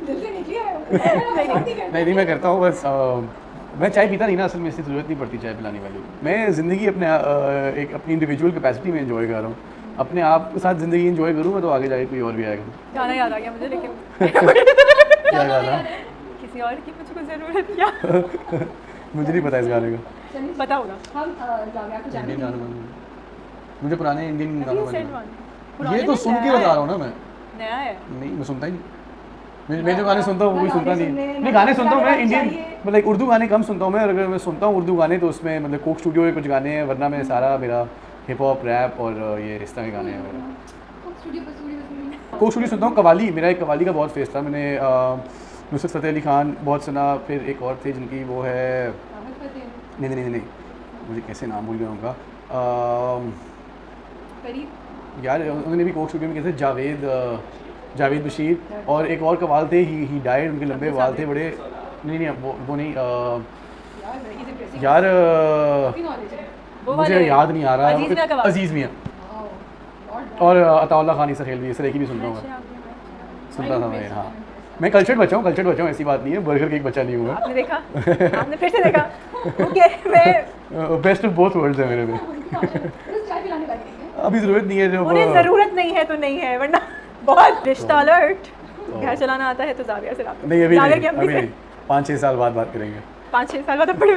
[SPEAKER 1] दिल से निकली है।
[SPEAKER 2] नहीं मैं करता हूँ बस मैं चाय पीता नहीं ना असल में इसकी ज़रूरत नहीं पड़ती चाय पिलाने वाली। मैं ज़िंदगी अपने एक अपनी इंडिविजुअल कैपेसिटी में एंजॉय कर रहा हूँ। अपने आप के साथ ज़िंदगी एंजॉय करूँगा तो आगे जाके कोई और भी आएगा।
[SPEAKER 3] गाना याद आ गया मुझे लेकिन
[SPEAKER 2] क्या गाना
[SPEAKER 3] किसी और की मुझको ज़रूरत क्या
[SPEAKER 2] मुझे नहीं पता इस गाने का।
[SPEAKER 1] चलिए
[SPEAKER 3] पता होगा
[SPEAKER 1] हम जाविया को
[SPEAKER 2] इंडियन
[SPEAKER 1] जानते
[SPEAKER 2] गाना
[SPEAKER 1] हैं।
[SPEAKER 2] गाना मुझे पुराने इंडियन
[SPEAKER 3] अभी
[SPEAKER 2] गाना
[SPEAKER 3] सेट
[SPEAKER 2] गाना
[SPEAKER 3] वन पुराने
[SPEAKER 2] ये तो
[SPEAKER 3] में
[SPEAKER 2] सुन के
[SPEAKER 3] नया
[SPEAKER 2] बता
[SPEAKER 3] है।
[SPEAKER 2] रहा हूँ ना मैं।
[SPEAKER 3] नया है
[SPEAKER 2] नहीं मैं सुनता ही नहीं। मैं जो गाने सुनता हूँ वो भी
[SPEAKER 1] ना
[SPEAKER 2] सुनता
[SPEAKER 1] गाने
[SPEAKER 2] नहीं।
[SPEAKER 1] सुनने,
[SPEAKER 2] नहीं
[SPEAKER 1] ना
[SPEAKER 2] गाने सुनता हूँ मैं
[SPEAKER 1] गाने
[SPEAKER 2] इंडियन
[SPEAKER 1] चाहिए।
[SPEAKER 2] मतलब उर्दू गाने कम सुनता हूँ मैं। और अगर मैं सुनता हूँ उर्दू गाने तो उसमें मतलब कोक स्टूडियो के कुछ गाने हैं वरना मैं सारा मेरा हिप हॉप रैप और ये इस तरह के गाने हैं मेरा।
[SPEAKER 1] स्टूडियो पर
[SPEAKER 2] कोक स्टूडियो सुनता हूँ। कवाली मेरा एक कवाली का बहुत फेस था। मैंने नुसरत फ़तेह अली खान बहुत सुना। फिर एक और थे जिनकी वो है नहीं मुझे कैसे नाम भूल गया उनका यार उन्होंने भी कोक स्टूडियो में कैसे जावेद बशीर और एक और कवाल थे ही डाइड उनके लंबे बाल थे बड़े। नहीं वो नहीं यार
[SPEAKER 3] वो
[SPEAKER 2] मुझे
[SPEAKER 3] वाले
[SPEAKER 2] याद नहीं आ रहा
[SPEAKER 3] अजीज़ मियां कवाल।
[SPEAKER 2] अजीज़ मियां और अताउल्ला खान ईसा खेलवी इस तरह की भी सुनता हूँ मैं। सुनता था मैं। हाँ मैं कल्चर्ड बच्चा हूँ ऐसी बात नहीं है। बर्गर केक बच्चा नहीं हूँ
[SPEAKER 3] आपने देखा आपने फिर से देखा ओके मैं
[SPEAKER 2] बेस्ट ऑफ बोथ वर्ल्ड्स है मेरे में। अभी ज़रूरत नहीं है जब
[SPEAKER 3] उन्हें ज़रूरत नहीं है तो नहीं है वरना बहुत रिश्ता अलर्ट घर चलाना आता है तो जाविया से रात
[SPEAKER 2] नहीं अभी नहीं 5-6 साल बाद बात करेंगे।
[SPEAKER 3] 5-6 साल बाद अब बड़े